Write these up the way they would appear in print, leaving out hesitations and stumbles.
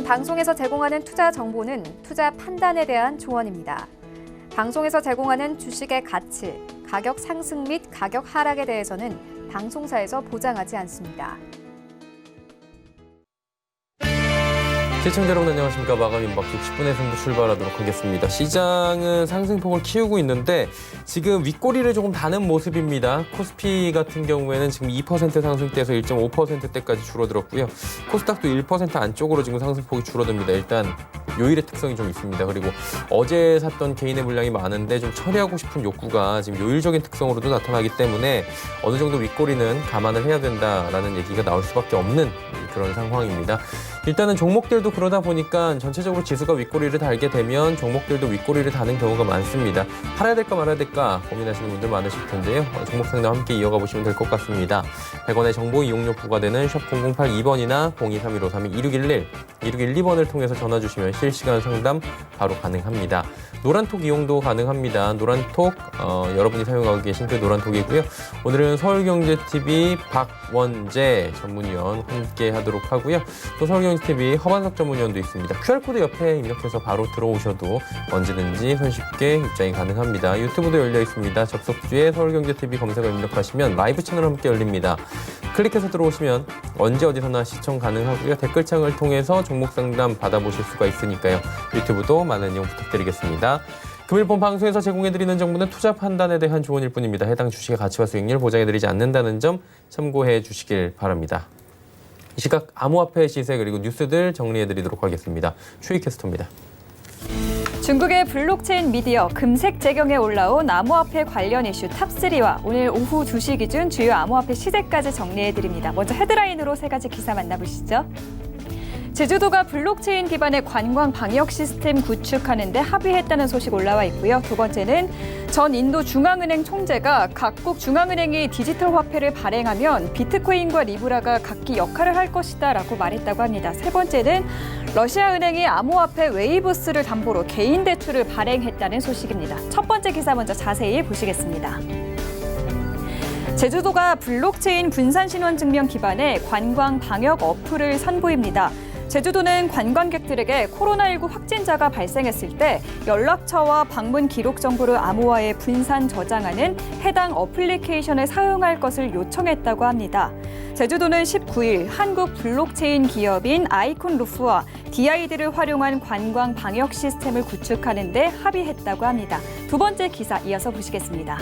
방송에서 제공하는 투자 정보는 투자 판단에 대한 조언입니다. 방송에서 제공하는 주식의 가치, 가격 상승 및 가격 하락에 대해서는 방송사에서 보장하지 않습니다. 시청자 여러분 안녕하십니까. 마감 임박 60분의 승부 출발하도록 하겠습니다. 시장은 상승폭을 키우고 있는데 지금 윗꼬리를 조금 다는 모습입니다. 코스피 같은 경우에는 지금 2% 상승대에서 1.5%대까지 줄어들었고요. 코스닥도 1% 안쪽으로 지금 상승폭이 줄어듭니다. 일단 요일의 특성이 좀 있습니다. 그리고 어제 샀던 개인의 물량이 많은데 좀 처리하고 싶은 욕구가 지금 요일적인 특성으로도 나타나기 때문에 어느 정도 윗꼬리는 감안을 해야 된다라는 얘기가 나올 수밖에 없는 그런 상황입니다. 일단은 종목들도 그러다 보니까 전체적으로 지수가 윗꼬리를 달게 되면 종목들도 윗꼬리를 다는 경우가 많습니다. 팔아야 될까 말아야 될까 고민하시는 분들 많으실 텐데요. 종목 상담 함께 이어가 보시면 될 것 같습니다. 100원의 정보 이용료 부과되는 샵 0082번이나 0231532611, 2612번을 통해서 전화 주시면 실시간 상담 바로 가능합니다. 노란톡 이용도 가능합니다. 노란톡 여러분이 사용하고 계신 그 노란톡이고요. 오늘은 서울경제TV 박원재 전문위원 함께 하도록 하고요. 또 서울경제TV 허반석 전문위원도 있습니다. QR코드 옆에 입력해서 바로 들어오셔도 언제든지 손쉽게 입장이 가능합니다. 유튜브도 열려 있습니다. 접속주에 서울경제TV 검색어 입력하시면 라이브 채널 함께 열립니다. 클릭해서 들어오시면 언제 어디서나 시청 가능하고요. 댓글창을 통해서 종목 상담 받아보실 수가 있으니까요. 유튜브도 많은 이용 부탁드리겠습니다. 금일 본 방송에서 제공해드리는 정보는 투자 판단에 대한 조언일 뿐입니다. 해당 주식의 가치와 수익률 보장해드리지 않는다는 점 참고해 주시길 바랍니다. 이 시각 암호화폐 시세 그리고 뉴스들 정리해드리도록 하겠습니다. 추이 캐스터입니다. 중국의 블록체인 미디어 금색재경에 올라온 암호화폐 관련 이슈 탑3와 오늘 오후 2시 기준 주요 암호화폐 시세까지 정리해드립니다. 먼저 헤드라인으로 세 가지 기사 만나보시죠. 제주도가 블록체인 기반의 관광 방역 시스템 구축하는 데 합의했다는 소식 올라와 있고요. 두 번째는 전 인도 중앙은행 총재가 각국 중앙은행이 디지털 화폐를 발행하면 비트코인과 리브라가 각기 역할을 할 것이다 라고 말했다고 합니다. 세 번째는 러시아 은행이 암호화폐 웨이브스를 담보로 개인 대출을 발행했다는 소식입니다. 첫 번째 기사 먼저 자세히 보시겠습니다. 제주도가 블록체인 분산신원증명 기반의 관광 방역 어플을 선보입니다. 제주도는 관광객들에게 코로나19 확진자가 발생했을 때 연락처와 방문 기록 정보를 암호화해 분산 저장하는 해당 어플리케이션을 사용할 것을 요청했다고 합니다. 제주도는 19일 한국 블록체인 기업인 아이콘루프와 DID를 활용한 관광 방역 시스템을 구축하는 데 합의했다고 합니다. 두 번째 기사 이어서 보시겠습니다.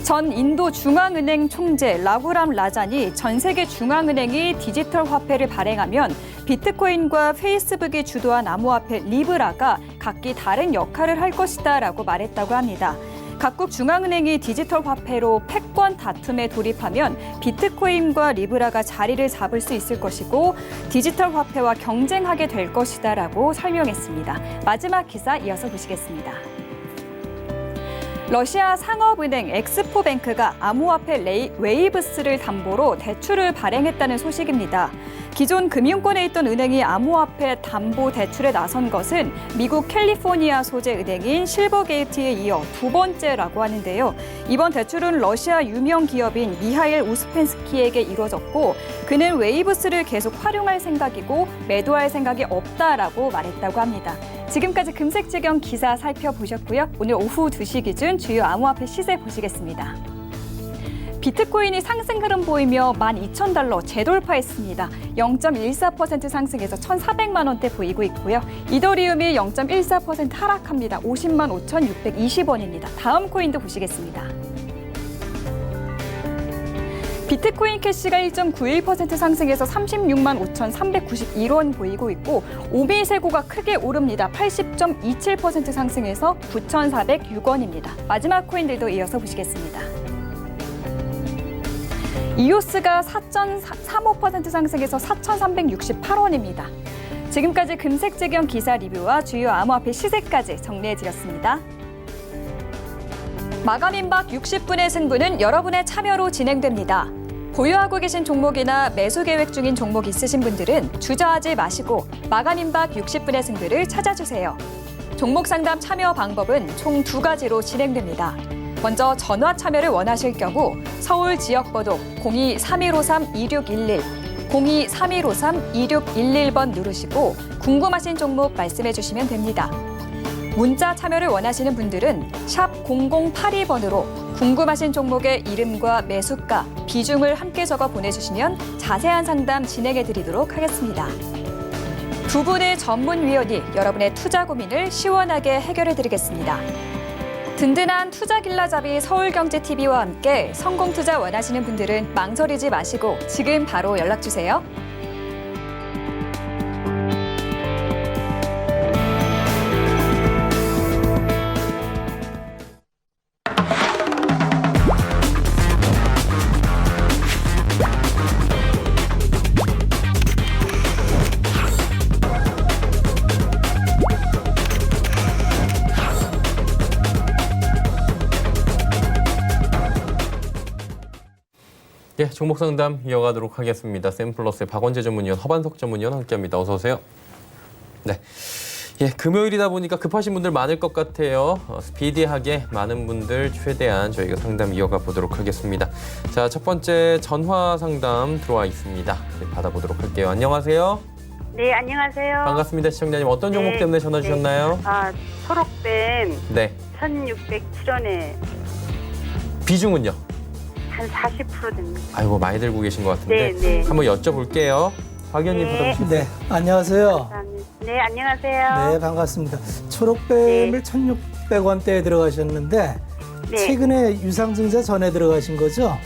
전 인도 중앙은행 총재 라구람 라잔이 전 세계 중앙은행이 디지털 화폐를 발행하면 비트코인과 페이스북이 주도한 암호화폐 리브라가 각기 다른 역할을 할 것이다 라고 말했다고 합니다. 각국 중앙은행이 디지털 화폐로 패권 다툼에 돌입하면 비트코인과 리브라가 자리를 잡을 수 있을 것이고 디지털 화폐와 경쟁하게 될 것이다 라고 설명했습니다. 마지막 기사 이어서 보시겠습니다. 러시아 상업은행 엑스포뱅크가 암호화폐 웨이브스를 담보로 대출을 발행했다는 소식입니다. 기존 금융권에 있던 은행이 암호화폐 담보 대출에 나선 것은 미국 캘리포니아 소재 은행인 실버게이트에 이어 두 번째라고 하는데요. 이번 대출은 러시아 유명 기업인 미하일 우스펜스키에게 이루어졌고 그는 웨이브스를 계속 활용할 생각이고 매도할 생각이 없다라고 말했다고 합니다. 지금까지 금색재경 기사 살펴보셨고요. 오늘 오후 2시 기준 주요 암호화폐 시세 보시겠습니다. 비트코인이 상승 흐름 보이며 12,000달러 재돌파했습니다. 0.14% 상승해서 1,400만 원대 보이고 있고요. 이더리움이 0.14% 하락합니다. 50만 5,620원입니다. 다음 코인도 보시겠습니다. 비트코인 캐시가 1.91% 상승해서 36만 5,391원 보이고 있고 오미세고가 크게 오릅니다. 80.27% 상승해서 9,406원입니다. 마지막 코인들도 이어서 보시겠습니다. 이오스가 4.35% 상승해서 4,368원입니다. 지금까지 금색재경 기사 리뷰와 주요 암호화폐 시세까지 정리해드렸습니다. 마감 임박 60분의 승부는 여러분의 참여로 진행됩니다. 보유하고 계신 종목이나 매수 계획 중인 종목 있으신 분들은 주저하지 마시고 마감 임박 60분의 승부를 찾아주세요. 종목 상담 참여 방법은 총 2가지로 진행됩니다. 먼저 전화 참여를 원하실 경우 서울 지역번호 02-3153-2611, 02-3153-2611번 누르시고 궁금하신 종목 말씀해 주시면 됩니다. 문자 참여를 원하시는 분들은 샵 0082번으로 궁금하신 종목의 이름과 매수가, 비중을 함께 적어 보내주시면 자세한 상담 진행해 드리도록 하겠습니다. 두 분의 전문위원이 여러분의 투자 고민을 시원하게 해결해 드리겠습니다. 든든한 투자 길라잡이 서울경제TV와 함께 성공투자 원하시는 분들은 망설이지 마시고 지금 바로 연락주세요. 예, 종목 상담 이어가도록 하겠습니다. 샘플러스의 박원재 전문위원, 허반석 전문위원 함께합니다. 어서 오세요. 네, 예, 금요일이다 보니까 급하신 분들 많을 것 같아요. 스피디하게 많은 분들 최대한 저희가 상담 이어가 보도록 하겠습니다. 자, 첫 번째 전화 상담 들어와 있습니다. 네, 받아보도록 할게요. 안녕하세요. 네, 안녕하세요. 반갑습니다, 시청자님. 어떤 종목 때문에 전화 주셨나요? 아, 초록뱀 네, 1607원에 비중은요? 한 40% 됩니다. 아이고, 많이 들고 계신 것 같은데 네, 네. 한번 여쭤볼게요. 박 의원님 네. 받아보시죠. 네, 안녕하세요. 감사합니다. 네, 안녕하세요. 네, 반갑습니다. 초록뱀을 1,600원대에 들어가셨는데 네. 최근에 유상증자 전에 들어가신 거죠?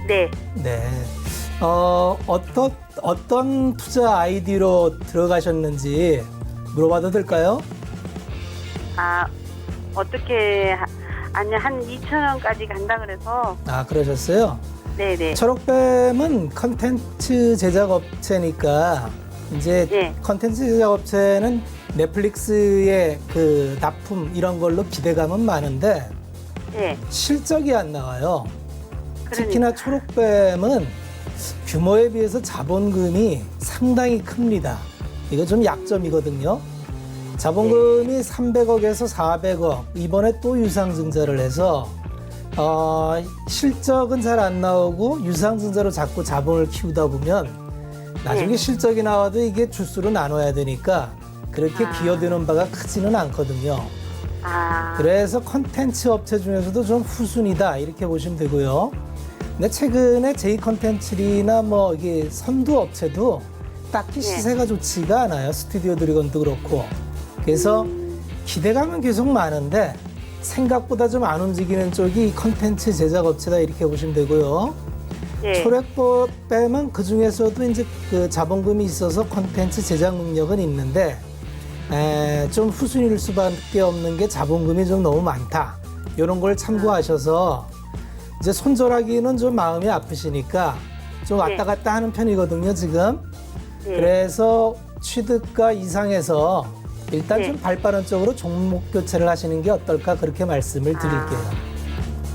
네. 네. 어떤 투자 아이디로 들어가셨는지 물어봐도 될까요? 아, 어떻게 아니 한 2,000원까지 간다 그래서 아, 그러셨어요? 네, 네. 초록뱀은 컨텐츠 제작 업체니까 이제 네. 컨텐츠 제작 업체는 넷플릭스의 그 납품 이런 걸로 기대감은 많은데 네. 실적이 안 나와요. 그러니까. 특히나 초록뱀은 규모에 비해서 자본금이 상당히 큽니다. 이거 좀 약점이거든요. 자본금이 300억에서 400억, 이번에 또 유상증자를 해서 실적은 잘 안 나오고 유상증자로 자꾸 자본을 키우다 보면 나중에 네. 실적이 나와도 이게 주수로 나눠야 되니까 그렇게 기여되는 바가 크지는 않거든요. 아, 그래서 컨텐츠 업체 중에서도 좀 후순위다 이렇게 보시면 되고요. 근데 최근에 J컨텐츠리나 뭐 이게 선두 업체도 딱히 시세가 좋지가 않아요. 스튜디오 드래곤도 그렇고. 그래서 기대감은 계속 많은데 생각보다 좀 안 움직이는 쪽이 컨텐츠 제작 업체다 이렇게 보시면 되고요. 네. 초록뱀은 그 중에서도 이제 그 자본금이 있어서 컨텐츠 제작 능력은 있는데 좀 후순위일 수밖에 없는 게 자본금이 좀 너무 많다. 이런 걸 참고하셔서 이제 손절하기는 좀 마음이 아프시니까 좀 왔다 갔다 하는 편이거든요, 지금. 네. 그래서 취득가 이상에서 일단 네. 좀 발빠른 쪽으로 종목 교체를 하시는 게 어떨까 그렇게 말씀을 드릴게요.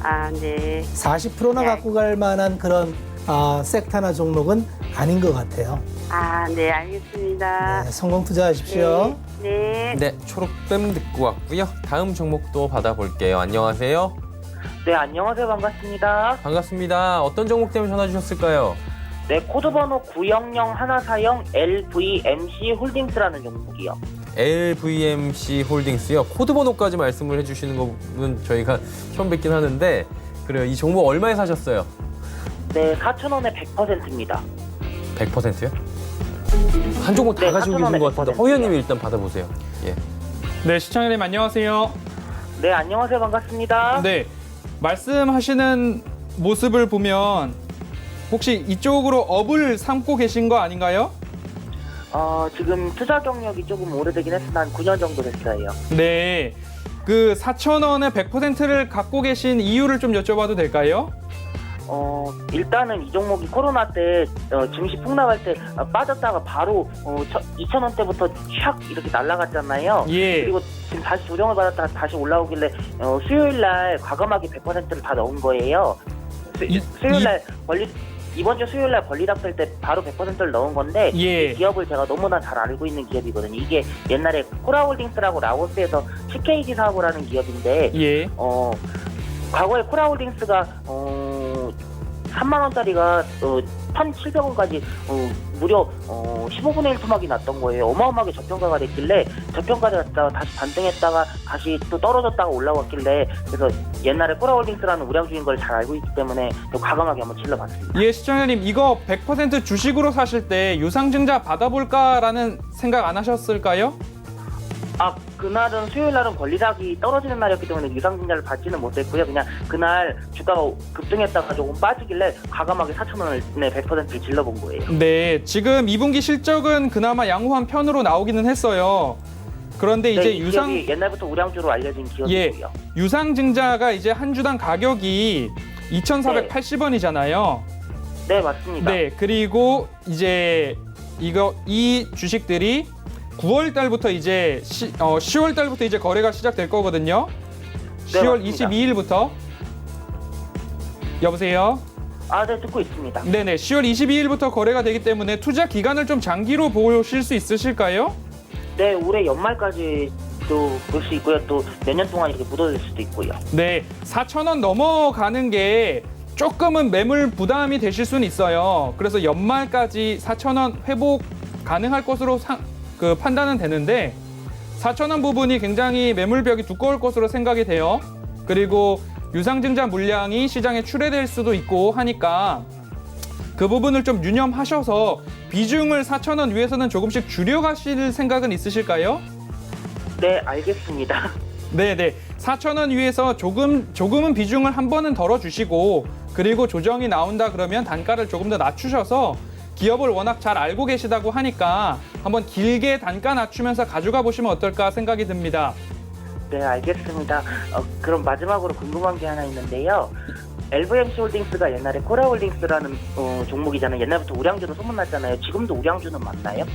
아, 네. 40%나 네. 갖고 갈 만한 그런 섹터나 종목은 아닌 것 같아요. 아, 네, 알겠습니다. 네, 성공 투자하십시오. 네. 네, 초록뱀 듣고 왔고요. 다음 종목도 받아볼게요. 안녕하세요. 네, 안녕하세요. 반갑습니다. 반갑습니다. 어떤 종목 때문에 전화 주셨을까요? 네, 코드번호 900140 LVMC 홀딩스라는 종목이요. LVMC 홀딩스요. 코드 번호까지 말씀을 해주시는 거는 저희가 처음 뵙긴 하는데 그래요. 이 종목 얼마에 사셨어요? 네, 4,000원에 100%입니다. 100%요? 한 종목 다 네, 가지고 계신 것 같은데 100%. 허 의원님이 일단 받아보세요. 예. 네, 시청자님 안녕하세요. 네, 안녕하세요. 반갑습니다. 네, 말씀하시는 모습을 보면 혹시 이쪽으로 업을 삼고 계신 거 아닌가요? 지금 투자 경력이 조금 오래되긴 했으나 한 9년 정도 됐어요. 네, 그 4,000원에 100%를 갖고 계신 이유를 좀 여쭤봐도 될까요? 일단은 이 종목이 코로나 때 증시 폭락할 때 빠졌다가 바로 2,000원대부터 샥 이렇게 날아갔잖아요. 예. 그리고 지금 다시 조정을 받았다가 다시 올라오길래 수요일날 과감하게 100%를 다 넣은 거예요. 수요일날 이번 주 수요일날 권리락 될 때 바로 100%를 넣은 건데 예. 이 기업을 제가 너무나 잘 알고 있는 기업이거든요. 이게 옛날에 코라홀딩스라고 라오스에서 CKD 사업을 하는 기업인데 예. 과거에 코라홀딩스가 3만 원짜리가 1,700원까지 무려 15분의 1 토막이 났던 거예요. 어마어마하게 저평가가 됐길래 저평가가 됐다가 다시 반등했다가 다시 또 떨어졌다가 올라왔길래 그래서 옛날에 코라홀딩스라는 우량주인 걸 잘 알고 있기 때문에 또 과감하게 한번 질러봤습니다. 예, 시청자님 이거 100% 주식으로 사실 때 유상증자 받아볼까라는 생각 안 하셨을까요? 그날은 수요일 날은 권리락이 떨어지는 날이었기 때문에 유상증자를 받지는 못했고요. 그냥 그날 주가가 급등했다가 조금 빠지길래 과감하게 4,000원에 100%를 질러본 거예요. 네, 지금 2분기 실적은 그나마 양호한 편으로 나오기는 했어요. 그런데 이제 이 기업이 옛날부터 우량주로 알려진 기업이고요. 유상증자가 이제 한 주당 가격이 2,480원이잖아요. 네, 맞습니다. 네, 그리고 이제 이 주식들이 9월 달부터 이제 10월 달부터 이제 거래가 시작될 거거든요. 네, 10월 맞습니다. 22일부터. 여보세요? 네, 듣고 있습니다. 네네, 10월 22일부터 거래가 되기 때문에 투자 기간을 좀 장기로 보실 수 있으실까요? 네, 올해 연말까지 또 볼 수 있고요. 또 몇 년 동안 이렇게 묻어질 수도 있고요. 네, 4,000원 넘어가는 게 조금은 매물 부담이 되실 수는 있어요. 그래서 연말까지 4,000원 회복 가능할 것으로 판단은 되는데 4,000원 부분이 굉장히 매물벽이 두꺼울 것으로 생각이 돼요. 그리고 유상증자 물량이 시장에 출회될 수도 있고 하니까 그 부분을 좀 유념하셔서 비중을 4,000원 위에서는 조금씩 줄여가실 생각은 있으실까요? 네, 알겠습니다. 네네, 4,000원 위에서 조금은 비중을 한 번은 덜어주시고 그리고 조정이 나온다 그러면 단가를 조금 더 낮추셔서 기업을 워낙 잘 알고 계시다고 하니까 한번 길게 단가 낮추면서 가져가 보시면 어떨까 생각이 듭니다. 네, 알겠습니다. 그럼 마지막으로 궁금한 게 하나 있는데요. LVMC홀딩스가 옛날에 코라홀딩스라는 종목이잖아요. 옛날부터 우량주로 소문났잖아요. 지금도 우량주는 맞나요?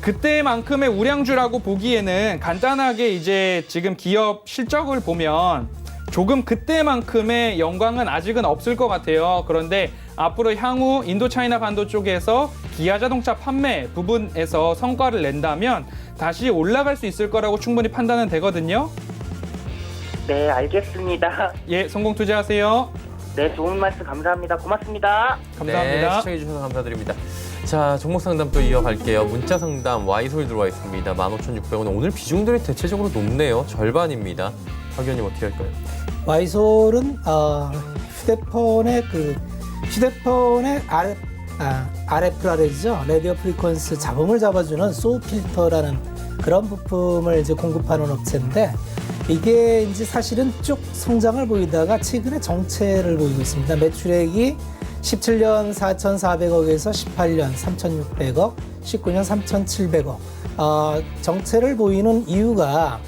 그때만큼의 우량주라고 보기에는 간단하게 이제 지금 기업 실적을 보면 조금 그때만큼의 영광은 아직은 없을 것 같아요. 그런데 앞으로 향후 인도차이나 반도 쪽에서 기아 자동차 판매 부분에서 성과를 낸다면 다시 올라갈 수 있을 거라고 충분히 판단은 되거든요. 네, 알겠습니다. 예, 성공 투자하세요. 네, 좋은 말씀 감사합니다. 고맙습니다. 감사합니다. 네, 시청해주셔서 감사드립니다. 자, 종목 상담 또 이어갈게요. 문자 상담 Y솔 들어와 있습니다. 15,600원. 오늘 비중들이 대체적으로 높네요. 절반입니다. 박 의원님 어떻게 할까요? 와이솔은 휴대폰의 RFR이죠. 라디오 프리퀀스 잡음을 잡아주는 소우 필터라는 그런 부품을 이제 공급하는 업체인데 이게 이제 사실은 쭉 성장을 보이다가 최근에 정체를 보이고 있습니다. 매출액이 17년 4,400억에서 18년 3,600억, 19년 3,700억. 정체를 보이는 이유가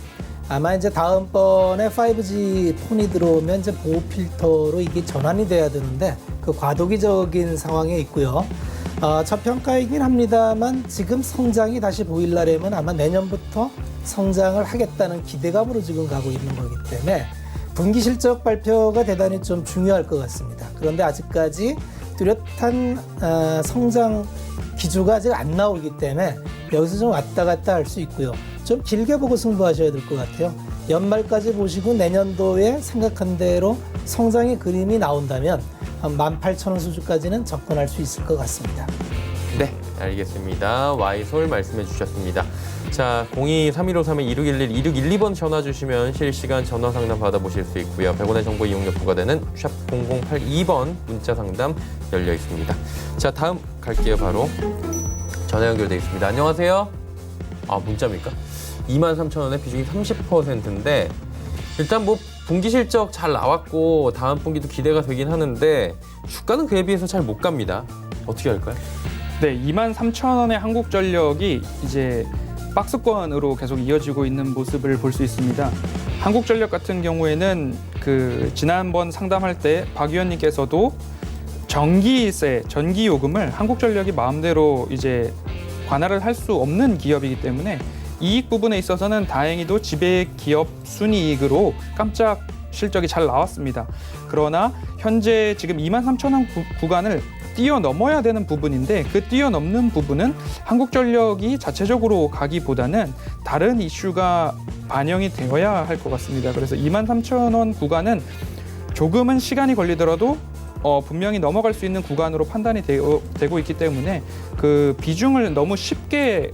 아마 이제 다음번에 5G 폰이 들어오면 이제 보호 필터로 이게 전환이 돼야 되는데 그 과도기적인 상황에 있고요. 저평가이긴 합니다만 지금 성장이 다시 보이려면 아마 내년부터 성장을 하겠다는 기대감으로 지금 가고 있는 거기 때문에 분기 실적 발표가 대단히 좀 중요할 것 같습니다. 그런데 아직까지 뚜렷한 성장 기조가 아직 안 나오기 때문에 여기서 좀 왔다 갔다 할 수 있고요. 좀 길게 보고 승부하셔야 될 것 같아요. 연말까지 보시고 내년도에 생각한 대로 성장의 그림이 나온다면 한 18,000원 수준까지는 접근할 수 있을 것 같습니다. 네, 알겠습니다. Y솔 말씀해 주셨습니다. 자, 02-3153-2611-2612번 전화 주시면 실시간 전화 상담 받아보실 수 있고요. 100원의 정보 이용료 부과되는 샵 0082번 문자 상담 열려 있습니다. 자, 다음 갈게요. 바로 전화 연결돼 있습니다. 안녕하세요. 문자입니까? 23,000원에 비중이 30%인데 일단 뭐 분기 실적 잘 나왔고 다음 분기도 기대가 되긴 하는데 주가는 그에 비해서 잘 못 갑니다. 어떻게 할까요? 네, 23,000원의 한국전력이 이제 박스권으로 계속 이어지고 있는 모습을 볼 수 있습니다. 한국전력 같은 경우에는 지난번 상담할 때 박 의원님께서도 전기세, 전기요금을 한국전력이 마음대로 이제 관할을 할 수 없는 기업이기 때문에 이익 부분에 있어서는 다행히도 지배 기업 순이익으로 깜짝 실적이 잘 나왔습니다. 그러나 현재 지금 23,000원 구간을 뛰어넘어야 되는 부분인데 그 뛰어넘는 부분은 한국전력이 자체적으로 가기보다는 다른 이슈가 반영이 되어야 할 것 같습니다. 그래서 23,000원 구간은 조금은 시간이 걸리더라도 분명히 넘어갈 수 있는 구간으로 판단이 되고 있기 때문에 그 비중을 너무 쉽게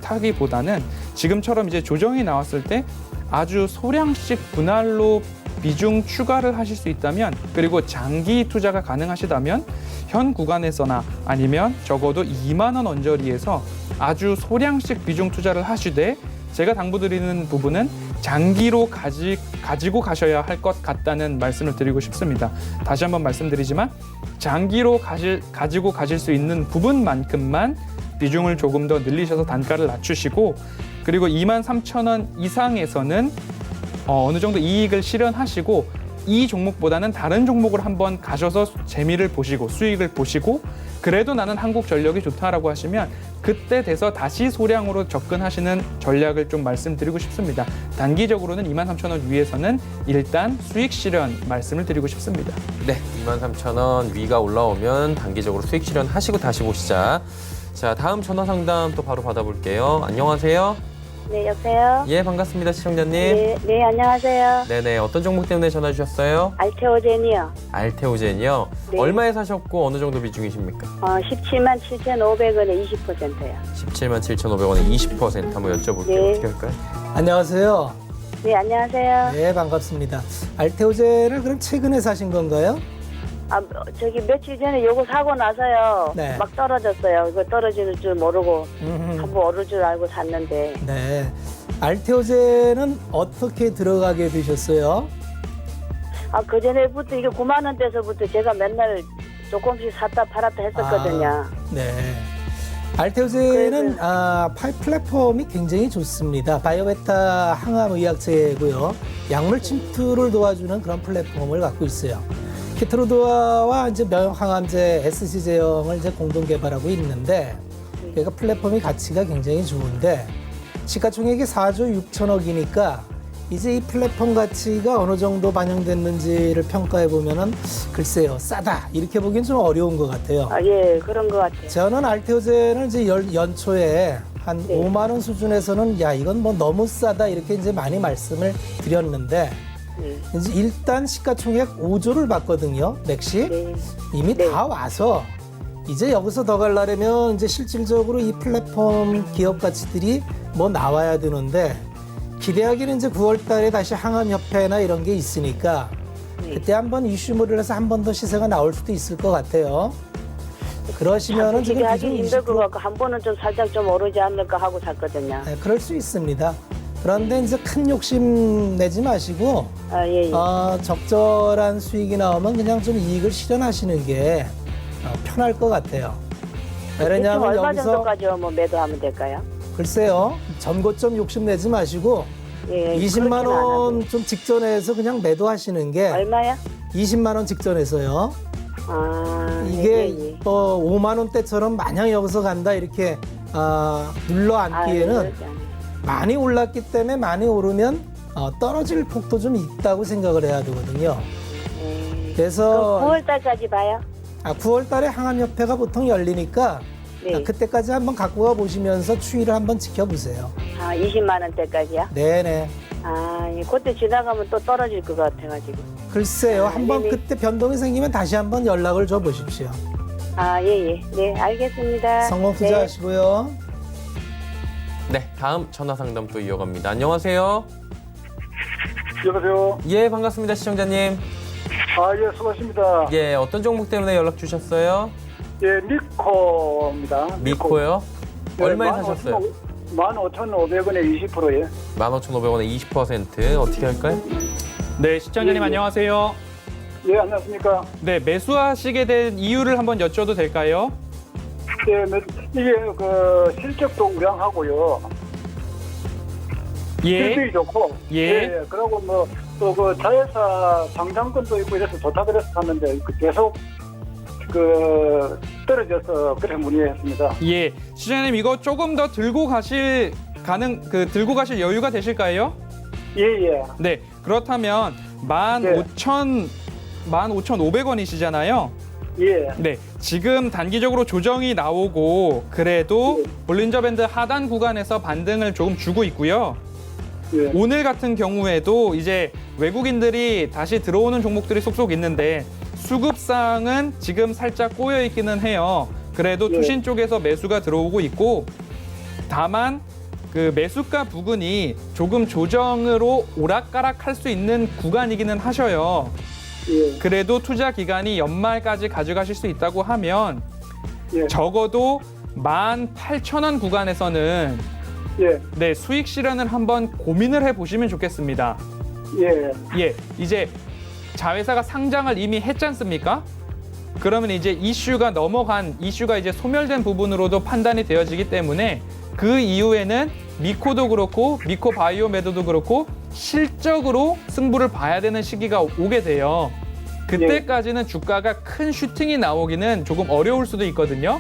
타기보다는 지금처럼 이제 조정이 나왔을 때 아주 소량씩 분할로 비중 추가를 하실 수 있다면, 그리고 장기 투자가 가능하시다면 현 구간에서나 아니면 적어도 2만 원 언저리에서 아주 소량씩 비중 투자를 하시되, 제가 당부드리는 부분은 장기로 가지고 가셔야 할 것 같다는 말씀을 드리고 싶습니다. 다시 한번 말씀드리지만 장기로 가지고 가실 수 있는 부분만큼만 비중을 조금 더 늘리셔서 단가를 낮추시고, 그리고 23,000원 이상에서는 어느 정도 이익을 실현하시고, 이 종목보다는 다른 종목을 한번 가셔서 재미를 보시고 수익을 보시고, 그래도 나는 한국전력이 좋다라고 하시면 그때 돼서 다시 소량으로 접근하시는 전략을 좀 말씀드리고 싶습니다. 단기적으로는 23,000원 위에서는 일단 수익 실현 말씀을 드리고 싶습니다. 네, 23,000원 위가 올라오면 단기적으로 수익 실현하시고 다시 보시자. 자, 다음 전화 상담 또 바로 받아볼게요. 안녕하세요. 네, 여보세요? 예, 반갑습니다, 시청자님. 네, 안녕하세요. 네네, 어떤 종목 때문에 전화 주셨어요? 알테오젠이요. 알테오젠이요. 네. 얼마에 사셨고 어느 정도 비중이십니까? 17만 7,500원에 20%요. 177,500원에 20% 한번 여쭤볼게요. 네. 어떻게 할까요? 안녕하세요. 네, 안녕하세요. 네, 반갑습니다. 알테오젠을 그럼 최근에 사신 건가요? 며칠 전에 요거 사고 나서요. 네. 막 떨어졌어요. 이거 떨어지는 줄 모르고 음흠. 한번 오를 줄 알고 샀는데. 네. 알테오젠은 어떻게 들어가게 되셨어요? 그전에부터 이게 9만 원대서부터 제가 맨날 조금씩 샀다 팔았다 했었거든요. 네. 알테오젠은 파이 플랫폼이 굉장히 좋습니다. 바이오베타 항암의약제고요. 약물 침투를 도와주는 그런 플랫폼을 갖고 있어요. 키트로도아와 이제 면역항암제 SC 제형을 이제 공동 개발하고 있는데, 그러니까 플랫폼이 가치가 굉장히 좋은데, 시가총액이 4조 6천억이니까 이제 이 플랫폼 가치가 어느 정도 반영됐는지를 평가해 보면은 글쎄요, 싸다 이렇게 보기엔 좀 어려운 것 같아요. 예, 그런 것 같아요. 저는 알테오젠을 이제 연초에 한 네. 5만 원 수준에서는 야, 이건 뭐 너무 싸다 이렇게 이제 많이 말씀을 드렸는데, 네. 이제 일단 시가총액 5조를 받거든요, 맥시. 네. 이미 네. 다 와서 이제 여기서 더 가려면 이제 실질적으로 이 플랫폼 기업 가치들이 뭐 나와야 되는데, 기대하기는 이제 9월 달에 다시 항암협회나 이런 게 있으니까 네. 그때 한번 이슈몰을 해서 한 번 더 시세가 나올 수도 있을 것 같아요. 그러시면은 이게 지금 하기 비중 힘들 것 20%. 같고 한 번은 좀 살짝 좀 오르지 않을까 하고 샀거든요. 네, 그럴 수 있습니다. 그런데 이제 큰 욕심 내지 마시고 예. 적절한 수익이 나오면 그냥 좀 이익을 실현하시는 게 편할 것 같아요. 왜냐하면 얼마 여기서 정도까지 뭐 매도하면 될까요? 글쎄요, 전고점 욕심 내지 마시고 예, 20만 그렇게는 안 하고. 원 좀 직전에서 그냥 매도하시는 게, 얼마야? 20만 원 직전에서요. 이게 예. 또 5만 원대처럼 마냥 여기서 간다 이렇게 눌러 앉기에는 많이 올랐기 때문에 많이 오르면 떨어질 폭도 좀 있다고 생각을 해야 되거든요. 그래서 9월 달까지 봐요. 9월 달에 항암협회가 보통 열리니까 네. 그때까지 한번 갖고 가 보시면서 추이를 한번 지켜보세요. 20만 원대까지요? 네네. 그때 지나가면 또 떨어질 것 같아가지고. 글쎄요, 한번 네네. 그때 변동이 생기면 다시 한번 연락을 줘 보십시오. 예. 네, 알겠습니다. 성공 투자하시고요. 네, 다음 전화 상담 또 이어갑니다. 안녕하세요. 여보세요. 예, 반갑습니다, 시청자님. 예, 수고하십니다. 예, 어떤 종목 때문에 연락 주셨어요? 예, 미코입니다. 미코요? 예, 얼마에 사셨어요? 15,500원에 20%예. 15,500원에 20%. 어떻게 할까요? 네, 시청자님 예. 안녕하세요. 예, 안녕하십니까. 네, 매수하시게 된 이유를 한번 여쭤도 될까요? 예, 이게 실적도 우량하고요. 예. 실적이 좋고. 예. 그리고 또 자회사 상장권도 있고 이래서 좋다 그래서 샀는데 계속 떨어져서 그래서 문의했습니다. 예, 시장님 이거 조금 더 들고 가실 여유가 되실까요? 예. 네, 그렇다면 15,500원이시잖아요. 예. 네, 지금 단기적으로 조정이 나오고 그래도 볼린저 밴드 하단 구간에서 반등을 조금 주고 있고요. 예. 오늘 같은 경우에도 이제 외국인들이 다시 들어오는 종목들이 속속 있는데 수급상은 지금 살짝 꼬여 있기는 해요. 그래도 예. 투신 쪽에서 매수가 들어오고 있고, 다만 그 매수가 부근이 조금 조정으로 오락가락할 수 있는 구간이기는 하셔요. 예. 그래도 투자 기간이 연말까지 가져가실 수 있다고 하면 예. 적어도 18,000원 구간에서는 예. 네, 수익 실현을 한번 고민을 해보시면 좋겠습니다. 예. 예, 이제 자회사가 상장을 이미 했지 않습니까? 그러면 이제 이슈가 이제 소멸된 부분으로도 판단이 되어지기 때문에 그 이후에는 미코도 그렇고 미코바이오메드도 그렇고 실적으로 승부를 봐야 되는 시기가 오게 돼요. 그때까지는 주가가 큰 슈팅이 나오기는 조금 어려울 수도 있거든요.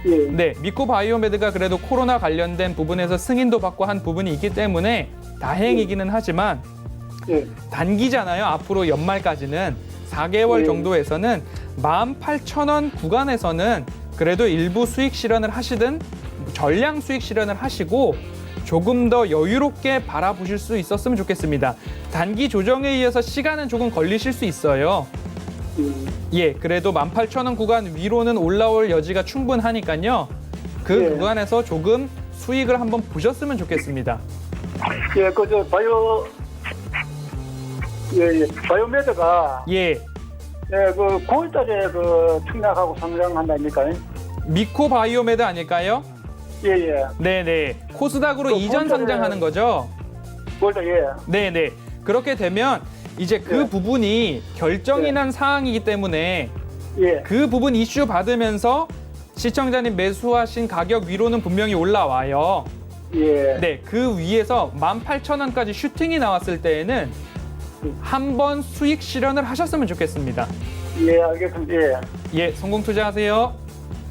예. 네, 미코바이오메드가 그래도 코로나 관련된 부분에서 승인도 받고 한 부분이 있기 때문에 다행이기는 하지만 예. 단기잖아요. 앞으로 연말까지는 4개월 예. 정도에서는 18,000원 구간에서는 그래도 일부 수익 실현을 하시든 전량 수익 실현을 하시고 조금 더 여유롭게 바라보실 수 있었으면 좋겠습니다. 단기 조정에 의해서 시간은 조금 걸리실 수 있어요. 예, 그래도 18,000원 구간 위로는 올라올 여지가 충분하니까요. 그 예. 구간에서 조금 수익을 한번 보셨으면 좋겠습니다. 예, 그저 바이오메드가 예, 예, 그 9월달에 그 청약하고 상장한다니까. 미코바이오메드 아닐까요? 예, 예. 네네. 코스닥으로 그 이전 본전에- 상장하는 거죠? 9월달 예. 네네. 그렇게 되면 이제 그 예. 부분이 결정이 예. 난 사항이기 때문에 예. 그 부분 이슈 받으면서 시청자님 매수하신 가격 위로는 분명히 올라와요. 예. 네, 그 위에서 18,000원까지 슈팅이 나왔을 때에는 한번 수익 실현을 하셨으면 좋겠습니다. 예, 알겠습니다. 예. 예, 성공 투자하세요.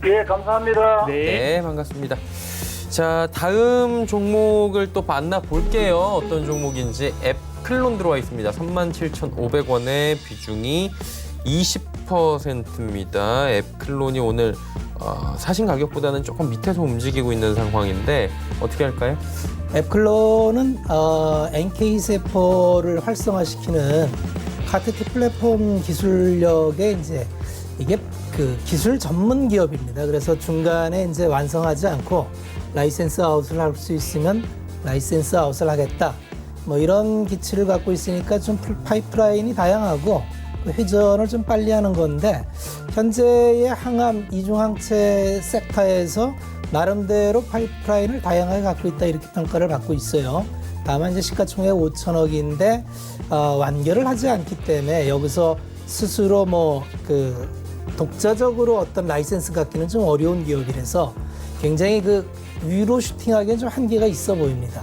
예, 감사합니다. 네. 네, 반갑습니다. 자, 다음 종목을 또 만나볼게요. 어떤 종목인지. 앱클론 들어와 있습니다. 37,500원의 비중이 20%입니다. 앱클론이 오늘 사신 가격보다는 조금 밑에서 움직이고 있는 상황인데 어떻게 할까요? 앱클론은 NK-세포를 활성화시키는 카트티 플랫폼 기술력의 이제 이게 그 기술 전문 기업입니다. 그래서 중간에 이제 완성하지 않고 라이센스 아웃을 할 수 있으면 라이센스 아웃을 하겠다. 뭐 이런 기치를 갖고 있으니까 좀 파이프라인이 다양하고 회전을 좀 빨리 하는 건데 현재의 항암 이중항체 섹터에서 나름대로 파이프라인을 다양하게 갖고 있다 이렇게 평가를 받고 있어요. 다만 이제 시가총액 5천억인데 완결을 하지 않기 때문에 여기서 스스로 뭐 그 독자적으로 어떤 라이센스 갖기는 좀 어려운 기업이라서 굉장히 그 위로 슈팅하기엔 좀 한계가 있어 보입니다.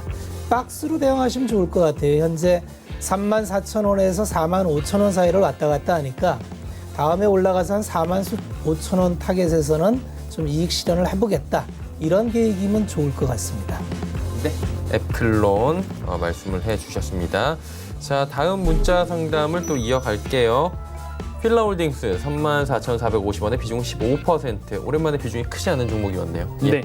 박스로 대응하시면 좋을 것 같아요. 현재 34,000원에서 45,000원 사이를 왔다 갔다 하니까 다음에 올라가서 한 45,000원 타겟에서는 좀 이익 실현을 해보겠다. 이런 계획이면 좋을 것 같습니다. 네, 앱클론 말씀을 해주셨습니다. 자, 다음 문자 상담을 또 이어갈게요. 필라홀딩스 34,450원에 비중 15%. 오랜만에 비중이 크지 않은 종목이었네요. 예. 네.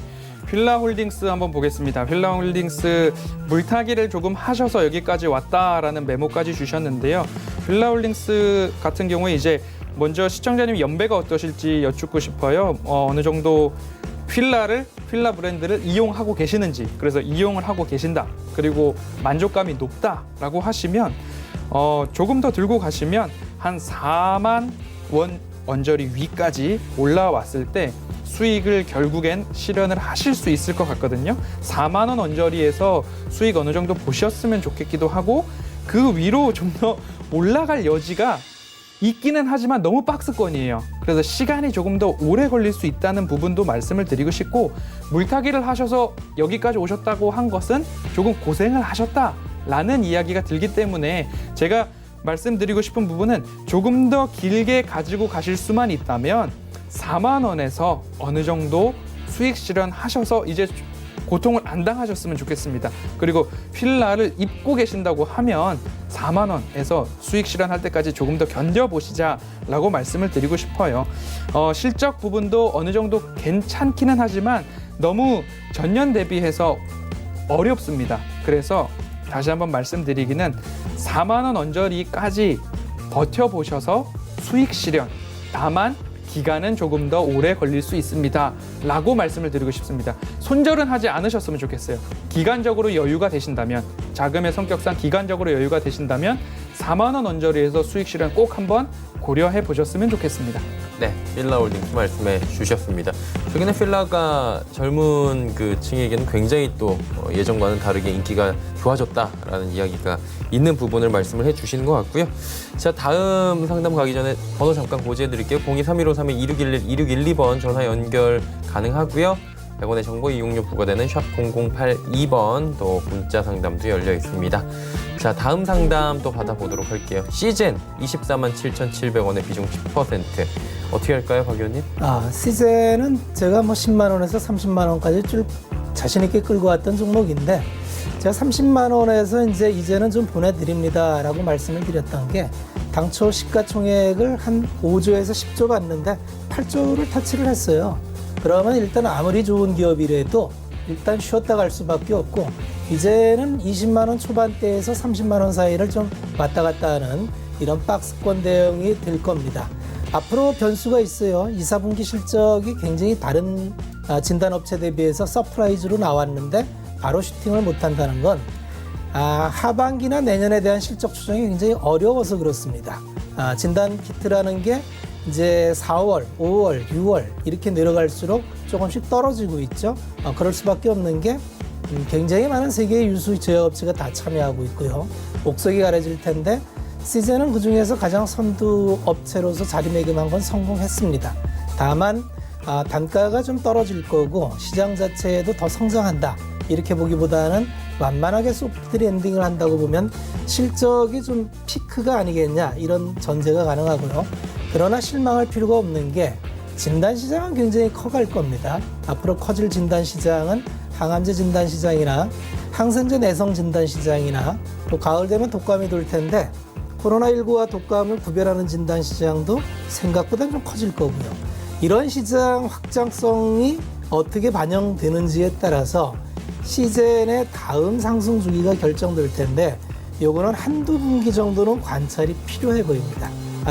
필라홀딩스 한번 보겠습니다. 필라홀딩스 물타기를 조금 하셔서 여기까지 왔다라는 메모까지 주셨는데요. 필라홀딩스 같은 경우에 이제 먼저 시청자님 연배가 어떠실지 여쭙고 싶어요. 어느 정도 필라 브랜드를 이용하고 계시는지, 그래서 이용을 하고 계신다, 그리고 만족감이 높다라고 하시면 조금 더 들고 가시면 한 4만 원 언저리 위까지 올라왔을 때 수익을 결국엔 실현을 하실 수 있을 것 같거든요. 4만 원 언저리에서 수익 어느 정도 보셨으면 좋겠기도 하고 그 위로 좀 더 올라갈 여지가 있기는 하지만 너무 박스권이에요. 그래서 시간이 조금 더 오래 걸릴 수 있다는 부분도 말씀을 드리고 싶고, 물타기를 하셔서 여기까지 오셨다고 한 것은 조금 고생을 하셨다라는 이야기가 들기 때문에 제가 말씀드리고 싶은 부분은 조금 더 길게 가지고 가실 수만 있다면 4만 원에서 어느 정도 수익 실현하셔서 이제 고통을 안 당하셨으면 좋겠습니다. 그리고 필라를 입고 계신다고 하면 4만 원에서 수익 실현할 때까지 조금 더 견뎌보시자라고 말씀을 드리고 싶어요. 실적 부분도 어느 정도 괜찮기는 하지만 너무 전년 대비해서 어렵습니다. 그래서 다시 한번 말씀드리기는 4만 원 언저리까지 버텨보셔서 수익 실현. 다만 기간은 조금 더 오래 걸릴 수 있습니다. 라고 말씀을 드리고 싶습니다. 손절은 하지 않으셨으면 좋겠어요. 기간적으로 여유가 되신다면, 자금의 성격상 기간적으로 여유가 되신다면 4만 원 언저리에서 수익 실현 꼭 한번 고려해 보셨으면 좋겠습니다. 네, 필라홀딩스 말씀해 주셨습니다. 최근에 필라가 젊은 그 층에게는 굉장히 또 예전과는 다르게 인기가 좋아졌다라는 이야기가 있는 부분을 말씀을 해주시는 것 같고요. 자, 다음 상담 가기 전에 번호 잠깐 고지해 드릴게요. 023153-2611, 2612번 전화 연결 가능하고요. 100원의 정보 이용료 부과되는 샵 0082번 또 문자 상담도 열려 있습니다. 자, 다음 상담 또 받아보도록 할게요. 시즌 247,700원의 비중 10%. 어떻게 할까요, 박 의원님? 시즌은 제가 뭐 10만 원에서 30만 원까지 쭉 자신 있게 끌고 왔던 종목인데, 제가 30만 원에서 이제는 좀 보내드립니다라고 말씀을 드렸던 게, 당초 시가총액을 한 5조에서 10조 봤는데 8조를 터치를 했어요. 그러면 일단 아무리 좋은 기업이라도 일단 쉬었다 갈 수밖에 없고, 이제는 20만 원 초반대에서 30만 원 사이를 좀 왔다 갔다 하는 이런 박스권 대응이 될 겁니다. 앞으로 변수가 있어요. 2, 4분기 실적이 굉장히 다른 진단업체 대비해서 서프라이즈로 나왔는데 바로 슈팅을 못한다는 건 하반기나 내년에 대한 실적 추정이 굉장히 어려워서 그렇습니다. 진단 키트라는 게 이제 4월, 5월, 6월 이렇게 내려갈수록 조금씩 떨어지고 있죠. 그럴 수밖에 없는 게 굉장히 많은 세계의 유수 제약업체가 다 참여하고 있고요. 옥석이 가려질 텐데 시즌은 그중에서 가장 선두 업체로서 자리매김한 건 성공했습니다. 다만 단가가 좀 떨어질 거고 시장 자체에도 더 성장한다 이렇게 보기보다는 완만하게 소프트 랜딩을 한다고 보면 실적이 좀 피크가 아니겠냐 이런 전제가 가능하고요. 그러나 실망할 필요가 없는 게 진단시장은 굉장히 커갈 겁니다. 앞으로 커질 진단시장은 항암제 진단시장이나 항생제 내성 진단시장이나 또 가을 되면 독감이 돌 텐데 코로나19와 독감을 구별하는 진단시장도 생각보다 좀 커질 거고요. 이런 시장 확장성이 어떻게 반영되는지에 따라서 시즌의 다음 상승 주기가 결정될 텐데 요거는 한두 분기 정도는 관찰이 필요해 보입니다.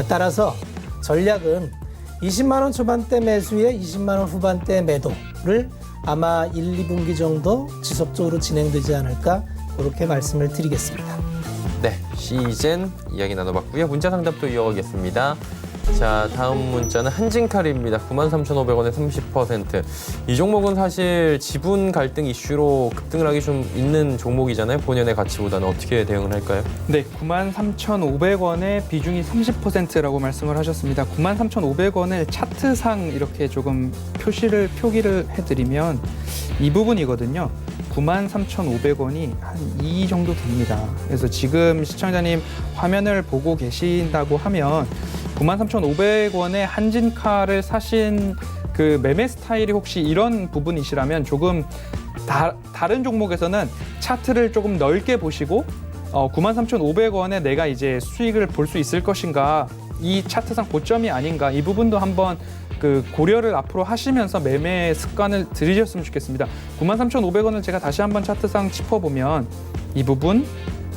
따라서 전략은 20만 원 초반대 매수에 20만 원 후반대 매도를 아마 1, 2분기 정도 지속적으로 진행되지 않을까 그렇게 말씀을 드리겠습니다. 네, 시즌 이야기 나눠봤고요. 문자 상담도 이어가겠습니다. 자, 다음 문자는 한진칼입니다. 93,500원에 30%. 이 종목은 사실 지분 갈등 이슈로 급등을 하기 좀 있는 종목이잖아요. 본연의 가치보다는 어떻게 대응을 할까요? 네, 93,500원의 비중이 30%라고 말씀을 하셨습니다. 93,500원을 차트상 이렇게 조금 표기를 해드리면 이 부분이거든요. 93,500원이 한 이 정도 됩니다. 그래서 지금 시청자님 화면을 보고 계신다고 하면 93,500원에 한진칼을 사신 그 매매 스타일이 혹시 이런 부분이시라면 조금 다른 종목에서는 차트를 조금 넓게 보시고 93,500원에 내가 이제 수익을 볼 수 있을 것인가, 이 차트상 고점이 아닌가, 이 부분도 한번 그 고려를 앞으로 하시면서 매매 습관을 들이셨으면 좋겠습니다. 93,500원을 제가 다시 한번 차트상 짚어보면 이 부분,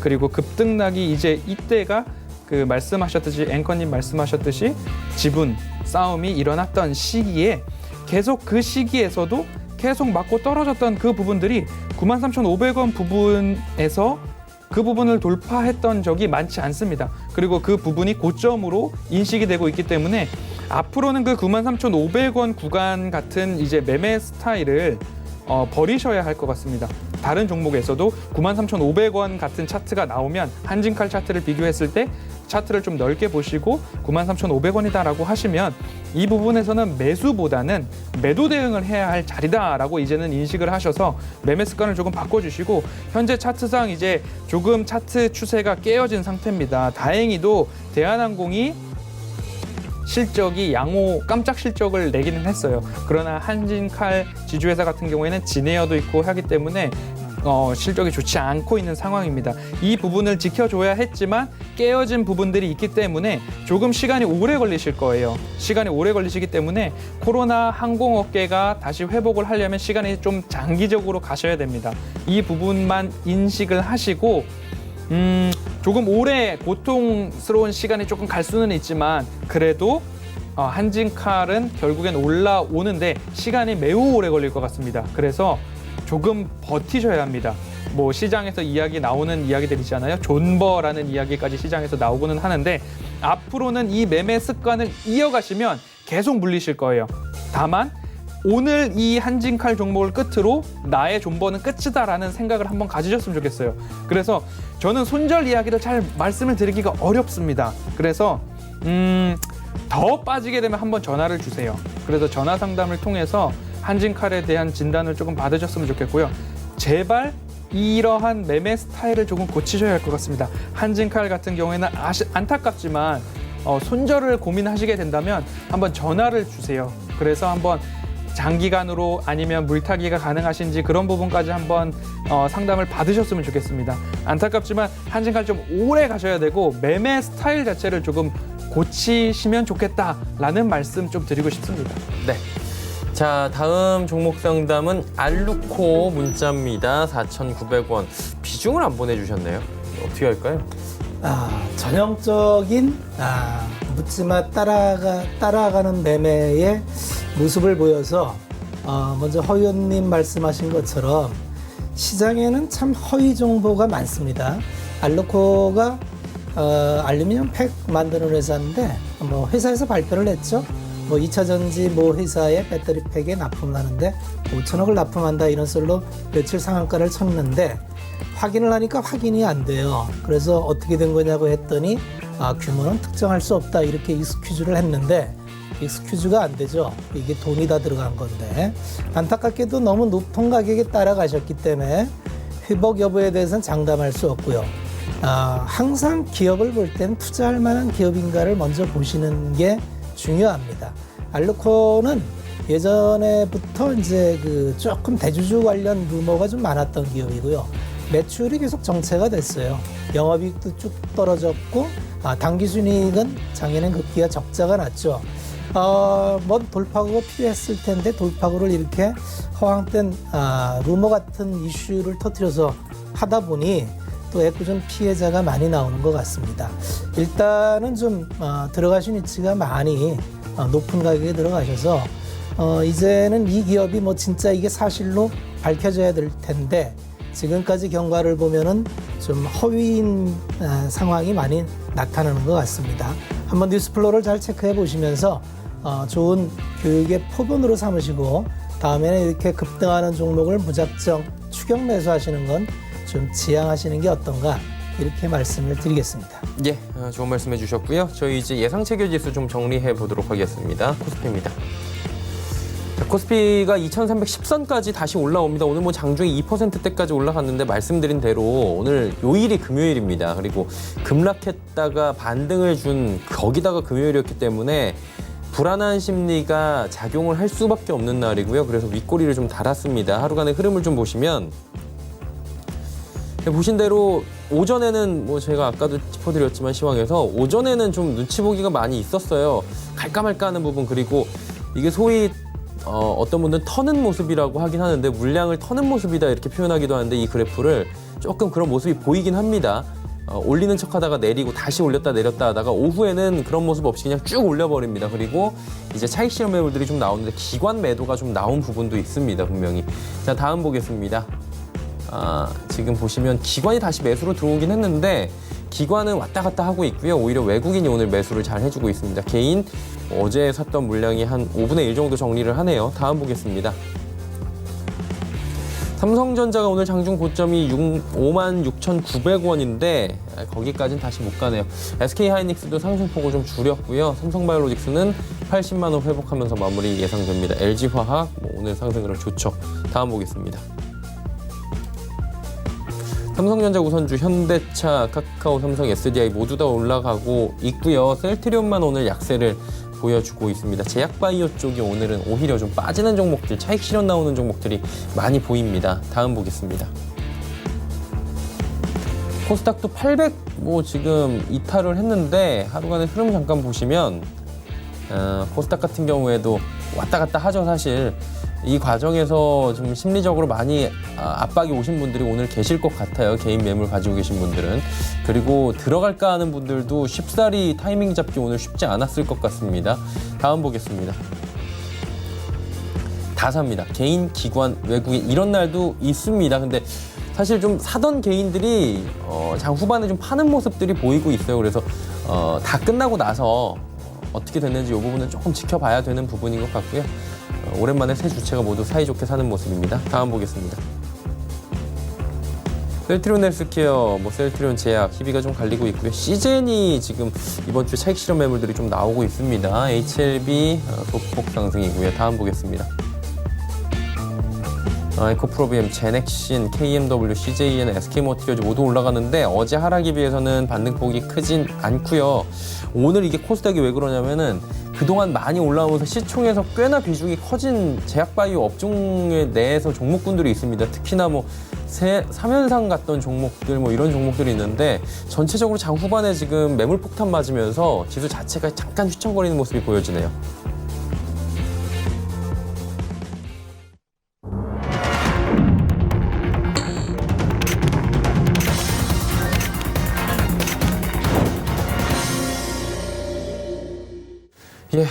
그리고 급등락이 이제 이때가 그 말씀하셨듯이 앵커님 말씀하셨듯이 지분 싸움이 일어났던 시기에 계속 그 시기에서도 계속 맞고 떨어졌던 그 부분들이 93,500원 부분에서 그 부분을 돌파했던 적이 많지 않습니다. 그리고 그 부분이 고점으로 인식이 되고 있기 때문에 앞으로는 그 93,500원 구간 같은 이제 매매 스타일을 버리셔야 할 것 같습니다. 다른 종목에서도 93,500원 같은 차트가 나오면 한진칼 차트를 비교했을 때 차트를 좀 넓게 보시고 93,500원이다라고 하시면 이 부분에서는 매수보다는 매도 대응을 해야 할 자리다라고 이제는 인식을 하셔서 매매 습관을 조금 바꿔주시고, 현재 차트상 이제 조금 차트 추세가 깨어진 상태입니다. 다행히도 대한항공이 실적이 양호 깜짝 실적을 내기는 했어요. 그러나 한진칼 지주회사 같은 경우에는 진에어도 있고 하기 때문에 실적이 좋지 않고 있는 상황입니다. 이 부분을 지켜줘야 했지만 깨어진 부분들이 있기 때문에 조금 시간이 오래 걸리실 거예요. 시간이 오래 걸리시기 때문에 코로나 항공업계가 다시 회복을 하려면 시간이 좀 장기적으로 가셔야 됩니다. 이 부분만 인식을 하시고 조금 오래 고통스러운 시간이 조금 갈 수는 있지만 그래도 한진칼은 결국엔 올라오는데 시간이 매우 오래 걸릴 것 같습니다. 그래서 조금 버티셔야 합니다. 뭐 시장에서 나오는 이야기들 있잖아요. 존버라는 이야기까지 시장에서 나오고는 하는데 앞으로는 이 매매 습관을 이어가시면 계속 물리실 거예요. 다만 오늘 이 한진칼 종목을 끝으로 나의 존버는 끝이다라는 생각을 한번 가지셨으면 좋겠어요. 그래서 저는 손절 이야기를 잘 말씀을 드리기가 어렵습니다. 그래서 더 빠지게 되면 한번 전화를 주세요. 그래서 전화 상담을 통해서 한진칼에 대한 진단을 조금 받으셨으면 좋겠고요. 제발 이러한 매매 스타일을 조금 고치셔야 할 것 같습니다. 한진칼 같은 경우에는 안타깝지만 손절을 고민하시게 된다면 한번 전화를 주세요. 그래서 한번 장기간으로 아니면 물타기가 가능하신지 그런 부분까지 한번 상담을 받으셨으면 좋겠습니다. 안타깝지만 한진칼 좀 오래 가셔야 되고 매매 스타일 자체를 조금 고치시면 좋겠다라는 말씀 좀 드리고 싶습니다. 네. 자, 다음 종목 상담은 알루코 문자입니다. 4,900원. 비중을 안 보내주셨네요. 어떻게 할까요? 전형적인 묻지마 따라가는 매매의 모습을 보여서 먼저 허 의원님 말씀하신 것처럼 시장에는 참 허위 정보가 많습니다. 알루코가 알루미늄 팩 만드는 회사인데 뭐 회사에서 발표를 했죠. 뭐 2차 전지 모 회사의 배터리 팩에 납품을 하는데 5천억을 납품한다 이런 썰로 며칠 상한가를 쳤는데 확인을 하니까 확인이 안 돼요. 그래서 어떻게 된 거냐고 했더니 규모는 특정할 수 없다 이렇게 익스큐즈를 했는데 익스큐즈가 안 되죠. 이게 돈이 다 들어간 건데 안타깝게도 너무 높은 가격에 따라가셨기 때문에 회복 여부에 대해서는 장담할 수 없고요. 항상 기업을 볼 때는 투자할 만한 기업인가를 먼저 보시는 게 중요합니다. 알루코는 예전에부터 이제 조금 대주주 관련 루머가 좀 많았던 기업이고요. 매출이 계속 정체가 됐어요. 영업이익도 쭉 떨어졌고 당기순이익은 작년엔 급기야 적자가 났죠. 뭔 돌파구가 필요했을 텐데 돌파구를 이렇게 허황된 루머 같은 이슈를 터뜨려서 하다 보니 또 애꿎은 피해자가 많이 나오는 것 같습니다. 일단은 좀 들어가신 위치가 많이 높은 가격에 들어가셔서 이제는 이 기업이 뭐 진짜 이게 사실로 밝혀져야 될 텐데 지금까지 경과를 보면은 좀 허위인 상황이 많이 나타나는 것 같습니다. 한번 뉴스플로우를 잘 체크해 보시면서 좋은 교육의 포본으로 삼으시고 다음에는 이렇게 급등하는 종목을 무작정 추격 매수하시는 건 좀 지양하시는 게 어떤가 이렇게 말씀을 드리겠습니다. 예, 좋은 말씀 해주셨고요. 저희 이제 예상체결 지수 좀 정리해 보도록 하겠습니다. 코스피입니다. 자, 코스피가 2,310선까지 다시 올라옵니다. 오늘 뭐 장중에 2%대까지 올라갔는데 말씀드린 대로 오늘 요일이 금요일입니다. 그리고 급락했다가 반등을 준 거기다가 금요일이었기 때문에 불안한 심리가 작용을 할 수밖에 없는 날이고요. 그래서 윗꼬리를 좀 달았습니다. 하루간의 흐름을 좀 보시면 보신 대로 오전에는 뭐 제가 아까도 짚어드렸지만 시황에서 오전에는 좀 눈치 보기가 많이 있었어요. 갈까 말까 하는 부분 그리고 이게 소위 어떤 분들은 터는 모습이라고 하긴 하는데 물량을 터는 모습이다 이렇게 표현하기도 하는데 이 그래프를 조금 그런 모습이 보이긴 합니다. 올리는 척하다가 내리고 다시 올렸다 내렸다 하다가 오후에는 그런 모습 없이 그냥 쭉 올려버립니다. 그리고 이제 차익 실현 매물들이 좀 나오는데 기관 매도가 좀 나온 부분도 있습니다. 분명히. 자, 다음 보겠습니다. 지금 보시면 기관이 다시 매수로 들어오긴 했는데 기관은 왔다 갔다 하고 있고요. 오히려 외국인이 오늘 매수를 잘 해주고 있습니다. 개인 어제 샀던 물량이 한 5분의 1 정도 정리를 하네요. 다음 보겠습니다. 삼성전자가 오늘 장중 고점이 56,900원인데 거기까지는 다시 못 가네요. SK하이닉스도 상승폭을 좀 줄였고요. 삼성바이오로직스는 80만 원 회복하면서 마무리 예상됩니다. LG화학 오늘 상승 흐름 좋죠. 다음 보겠습니다. 삼성전자 우선주, 현대차, 카카오, 삼성, SDI 모두 다 올라가고 있고요. 셀트리온만 오늘 약세를 보여주고 있습니다. 제약바이오 쪽이 오늘은 오히려 좀 빠지는 종목들, 차익 실현 나오는 종목들이 많이 보입니다. 다음 보겠습니다. 코스닥도 800 지금 이탈을 했는데 하루간의 흐름 잠깐 보시면 코스닥 같은 경우에도 왔다 갔다 하죠. 사실 이 과정에서 좀 심리적으로 많이 압박이 오신 분들이 오늘 계실 것 같아요. 개인 매물 가지고 계신 분들은. 그리고 들어갈까 하는 분들도 쉽사리 타이밍 잡기 오늘 쉽지 않았을 것 같습니다. 다음 보겠습니다. 다 삽니다. 개인, 기관, 외국인 이런 날도 있습니다. 근데 사실 좀 사던 개인들이 장 후반에 좀 파는 모습들이 보이고 있어요. 그래서 다 끝나고 나서 어떻게 됐는지 이 부분은 조금 지켜봐야 되는 부분인 것 같고요. 오랜만에 세 주체가 모두 사이좋게 사는 모습입니다. 다음 보겠습니다. 셀트리온 헬스케어, 셀트리온 제약, 희비가 좀 갈리고 있고요. 시젠이 지금 이번 주 차익 실현 매물들이 좀 나오고 있습니다. HLB 소폭 상승이고요. 다음 보겠습니다. 에코프로비엠, 제넥신, KMW, CJN, SK모티리얼즈 모두 올라가는데 어제 하락에 비해서는 반등폭이 크진 않고요. 오늘 이게 코스닥이 왜 그러냐면은 그동안 많이 올라오면서 시총에서 꽤나 비중이 커진 제약바이오 업종 내에서 종목군들이 있습니다. 특히나 3연상 갔던 종목들 이런 종목들이 있는데 전체적으로 장 후반에 지금 매물 폭탄 맞으면서 지수 자체가 잠깐 휘청거리는 모습이 보여지네요. 예,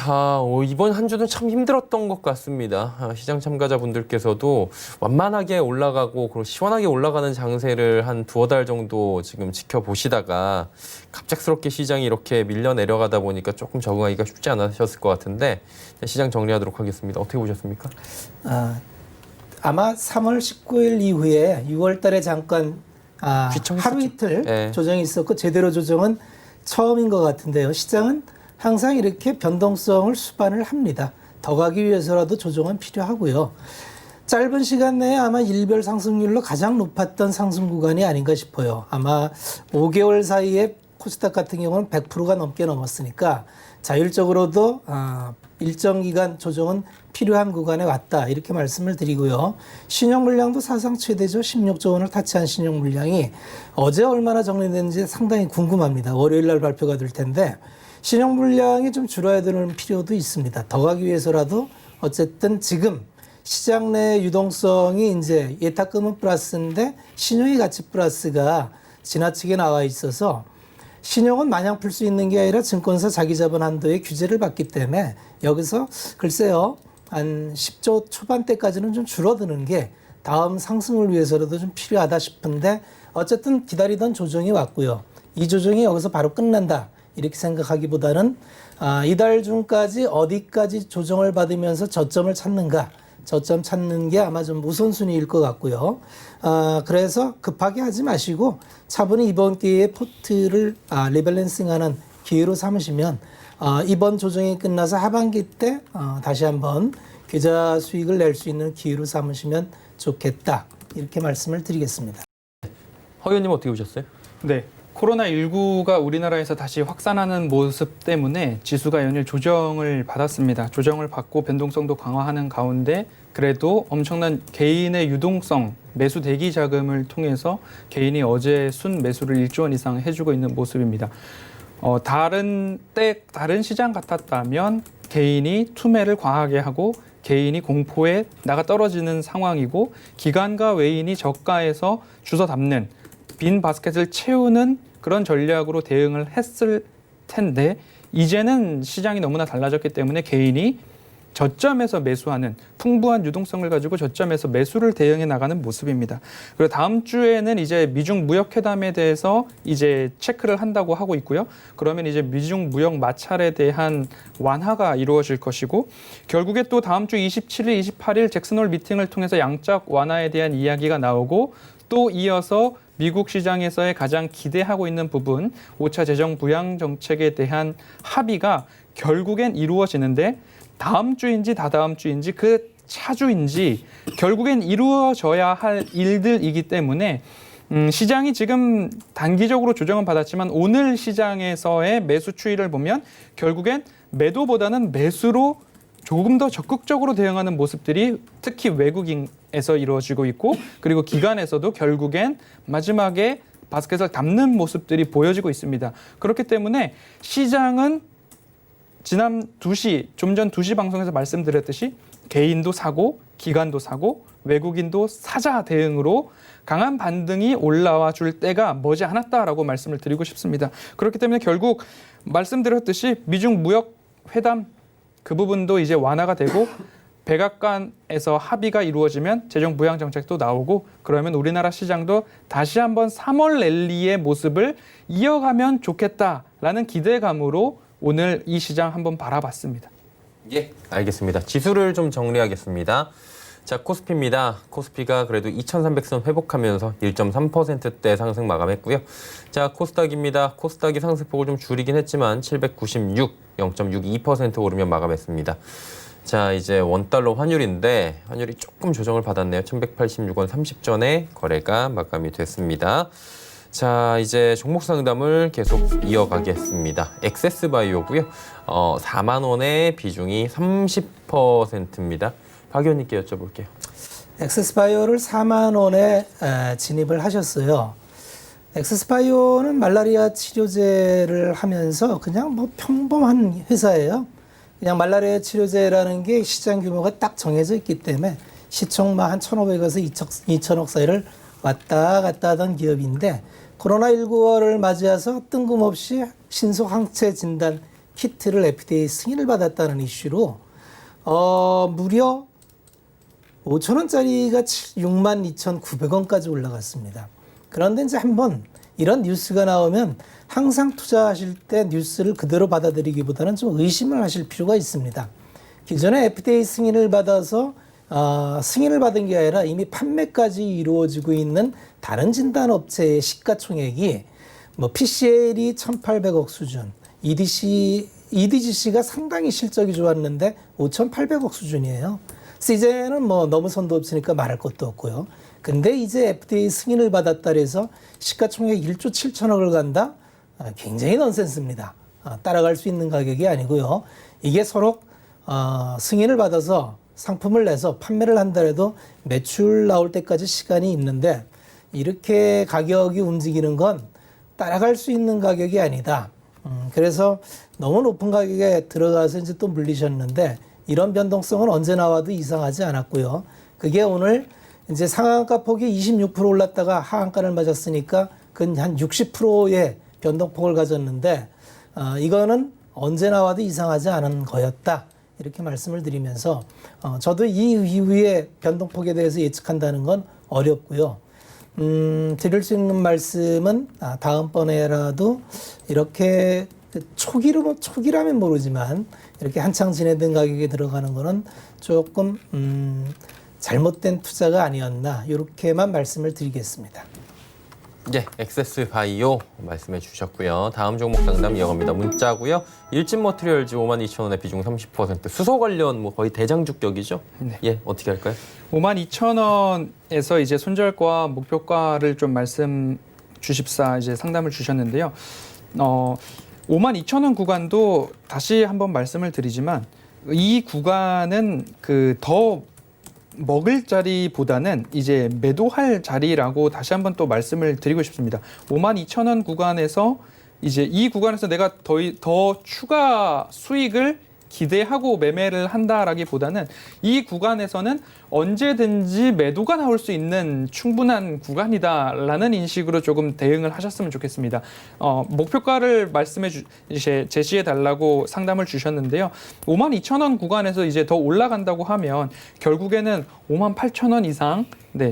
이번 한 주는 참 힘들었던 것 같습니다. 시장 참가자분들께서도 완만하게 올라가고 그리고 시원하게 올라가는 장세를 한 두어 달 정도 지금 지켜보시다가 갑작스럽게 시장이 이렇게 밀려 내려가다 보니까 조금 적응하기가 쉽지 않으셨을 것 같은데 시장 정리하도록 하겠습니다. 어떻게 보셨습니까? 아마 3월 19일 이후에 6월 달에 잠깐 하루 이틀 네. 조정이 있었고 제대로 조정은 처음인 것 같은데요. 시장은 항상 이렇게 변동성을 수반을 합니다. 더 가기 위해서라도 조정은 필요하고요. 짧은 시간 내에 아마 일별 상승률로 가장 높았던 상승 구간이 아닌가 싶어요. 아마 5개월 사이에 코스닥 같은 경우는 100%가 넘게 넘었으니까 자율적으로도 일정 기간 조정은 필요한 구간에 왔다 이렇게 말씀을 드리고요. 신용 물량도 사상 최대죠. 16조 원을 타치한 신용 물량이 어제 얼마나 정리됐는지 상당히 궁금합니다. 월요일 날 발표가 될 텐데 신용 물량이 좀 줄어야 되는 필요도 있습니다. 더 가기 위해서라도 어쨌든 지금 시장 내 유동성이 이제 예탁금은 플러스인데 신용의 가치 플러스가 지나치게 나와 있어서 신용은 마냥 풀 수 있는 게 아니라 증권사 자기자본 한도의 규제를 받기 때문에 여기서 글쎄요 한 10조 초반대까지는 좀 줄어드는 게 다음 상승을 위해서라도 좀 필요하다 싶은데 어쨌든 기다리던 조정이 왔고요. 이 조정이 여기서 바로 끝난다. 이렇게 생각하기보다는 이달 중까지 어디까지 조정을 받으면서 저점을 찾는가, 저점 찾는 게 아마 좀 우선순위일 것 같고요. 그래서 급하게 하지 마시고 차분히 이번 기회에 포트를 리밸런싱하는 기회로 삼으시면 이번 조정이 끝나서 하반기 때 다시 한번 계좌 수익을 낼 수 있는 기회로 삼으시면 좋겠다. 이렇게 말씀을 드리겠습니다. 허 의원님 어떻게 보셨어요? 네. 코로나19가 우리나라에서 다시 확산하는 모습 때문에 지수가 연일 조정을 받았습니다. 조정을 받고 변동성도 강화하는 가운데 그래도 엄청난 개인의 유동성, 매수 대기 자금을 통해서 개인이 어제 순 매수를 1조 원 이상 해주고 있는 모습입니다. 다른 시장 같았다면 개인이 투매를 과하게 하고 개인이 공포에 나가 떨어지는 상황이고 기관과 외인이 저가에서 주워 담는 빈 바스켓을 채우는 그런 전략으로 대응을 했을 텐데 이제는 시장이 너무나 달라졌기 때문에 개인이 저점에서 매수하는 풍부한 유동성을 가지고 저점에서 매수를 대응해 나가는 모습입니다. 그리고 다음 주에는 이제 미중 무역 회담에 대해서 이제 체크를 한다고 하고 있고요. 그러면 이제 미중 무역 마찰에 대한 완화가 이루어질 것이고 결국에 또 다음 주 27일, 28일 잭슨홀 미팅을 통해서 양적 완화에 대한 이야기가 나오고 또 이어서 미국 시장에서의 가장 기대하고 있는 부분 5차 재정 부양 정책에 대한 합의가 결국엔 이루어지는데 다음 주인지 다다음 주인지 그 차주인지 결국엔 이루어져야 할 일들이기 때문에 시장이 지금 단기적으로 조정은 받았지만 오늘 시장에서의 매수 추이를 보면 결국엔 매도보다는 매수로 조금 더 적극적으로 대응하는 모습들이 특히 외국인에서 이루어지고 있고 그리고 기관에서도 결국엔 마지막에 바스켓을 담는 모습들이 보여지고 있습니다. 그렇기 때문에 시장은 지난 2시, 좀 전 2시 방송에서 말씀드렸듯이 개인도 사고 기관도 사고 외국인도 사자 대응으로 강한 반등이 올라와 줄 때가 머지않았다라고 말씀을 드리고 싶습니다. 그렇기 때문에 결국 말씀드렸듯이 미중 무역 회담 그 부분도 이제 완화가 되고 백악관에서 합의가 이루어지면 재정 부양 정책도 나오고 그러면 우리나라 시장도 다시 한번 3월 랠리의 모습을 이어가면 좋겠다라는 기대감으로 오늘 이 시장 한번 바라봤습니다. 예, 알겠습니다. 지수를 좀 정리하겠습니다. 자, 코스피입니다. 코스피가 그래도 2,300선 회복하면서 1.3%대 상승 마감했고요. 자, 코스닥입니다. 코스닥이 상승폭을 좀 줄이긴 했지만 796, 0.62% 오르면 마감했습니다. 자, 이제 원달러 환율인데 환율이 조금 조정을 받았네요. 1,186원 30전에 거래가 마감이 됐습니다. 자, 이제 종목 상담을 계속 이어가겠습니다. 엑세스바이오고요. 4만 원의 비중이 30%입니다. 박 의원님께 여쭤볼게요. 엑세스바이오를 4만 원에 진입을 하셨어요. 엑세스바이오는 말라리아 치료제를 하면서 그냥 뭐 평범한 회사예요. 그냥 말라리아 치료제라는 게 시장 규모가 딱 정해져 있기 때문에 시총만 한 1,500에서 2천억 사이를 왔다 갔다 하던 기업인데 코로나19를 맞이해서 뜬금없이 신속 항체 진단 키트를 FDA 승인을 받았다는 이슈로 무려 5,000원짜리가 62,900원까지 올라갔습니다. 그런데 이제 한번 이런 뉴스가 나오면 항상 투자하실 때 뉴스를 그대로 받아들이기보다는 좀 의심을 하실 필요가 있습니다. 기존에 FDA 승인을 받아서 승인을 받은 게 아니라 이미 판매까지 이루어지고 있는 다른 진단업체의 시가총액이 뭐 PCL이 1,800억 수준, EDGC가 상당히 실적이 좋았는데 5,800억 수준이에요. 이제는 뭐 너무 선도 없으니까 말할 것도 없고요. 근데 이제 FDA 승인을 받았다 해서 시가총액 1조 7천억을 간다? 굉장히 넌센스입니다. 따라갈 수 있는 가격이 아니고요. 이게 서로 승인을 받아서 상품을 내서 판매를 한다해도 매출 나올 때까지 시간이 있는데 이렇게 가격이 움직이는 건 따라갈 수 있는 가격이 아니다. 그래서 너무 높은 가격에 들어가서 이제 또 물리셨는데 이런 변동성은 언제 나와도 이상하지 않았고요. 그게 오늘 이제 상한가 폭이 26% 올랐다가 하한가를 맞았으니까 그건 한 60%의 변동폭을 가졌는데 이거는 언제 나와도 이상하지 않은 거였다. 이렇게 말씀을 드리면서 저도 이 이후에 변동폭에 대해서 예측한다는 건 어렵고요. 드릴 수 있는 말씀은 다음번에라도 이렇게 초기라면 모르지만 이렇게 한창 지내던 가격에 들어가는 거는 조금 잘못된 투자가 아니었나 이렇게만 말씀을 드리겠습니다. 네, 엑세스바이오 말씀해 주셨고요. 다음 종목 상담 이어갑니다. 문자고요. 일진머티리얼즈 52,000원의 비중 30%. 수소 관련 뭐 거의 대장주격이죠? 네. 예, 어떻게 할까요? 52,000원에서 이제 손절가 목표가를 좀 말씀 주십사 이제 상담을 주셨는데요. 52,000원 구간도 다시 한번 말씀을 드리지만 이 구간은 더 먹을 자리보다는 이제 매도할 자리라고 다시 한번 또 말씀을 드리고 싶습니다. 52,000원 구간에서 이제 이 구간에서 내가 더 추가 수익을 기대하고 매매를 한다라기보다는 이 구간에서는 언제든지 매도가 나올 수 있는 충분한 구간이다라는 인식으로 조금 대응을 하셨으면 좋겠습니다. 목표가를 제시해 달라고 상담을 주셨는데요. 52,000원 구간에서 이제 더 올라간다고 하면 결국에는 58,000원 이상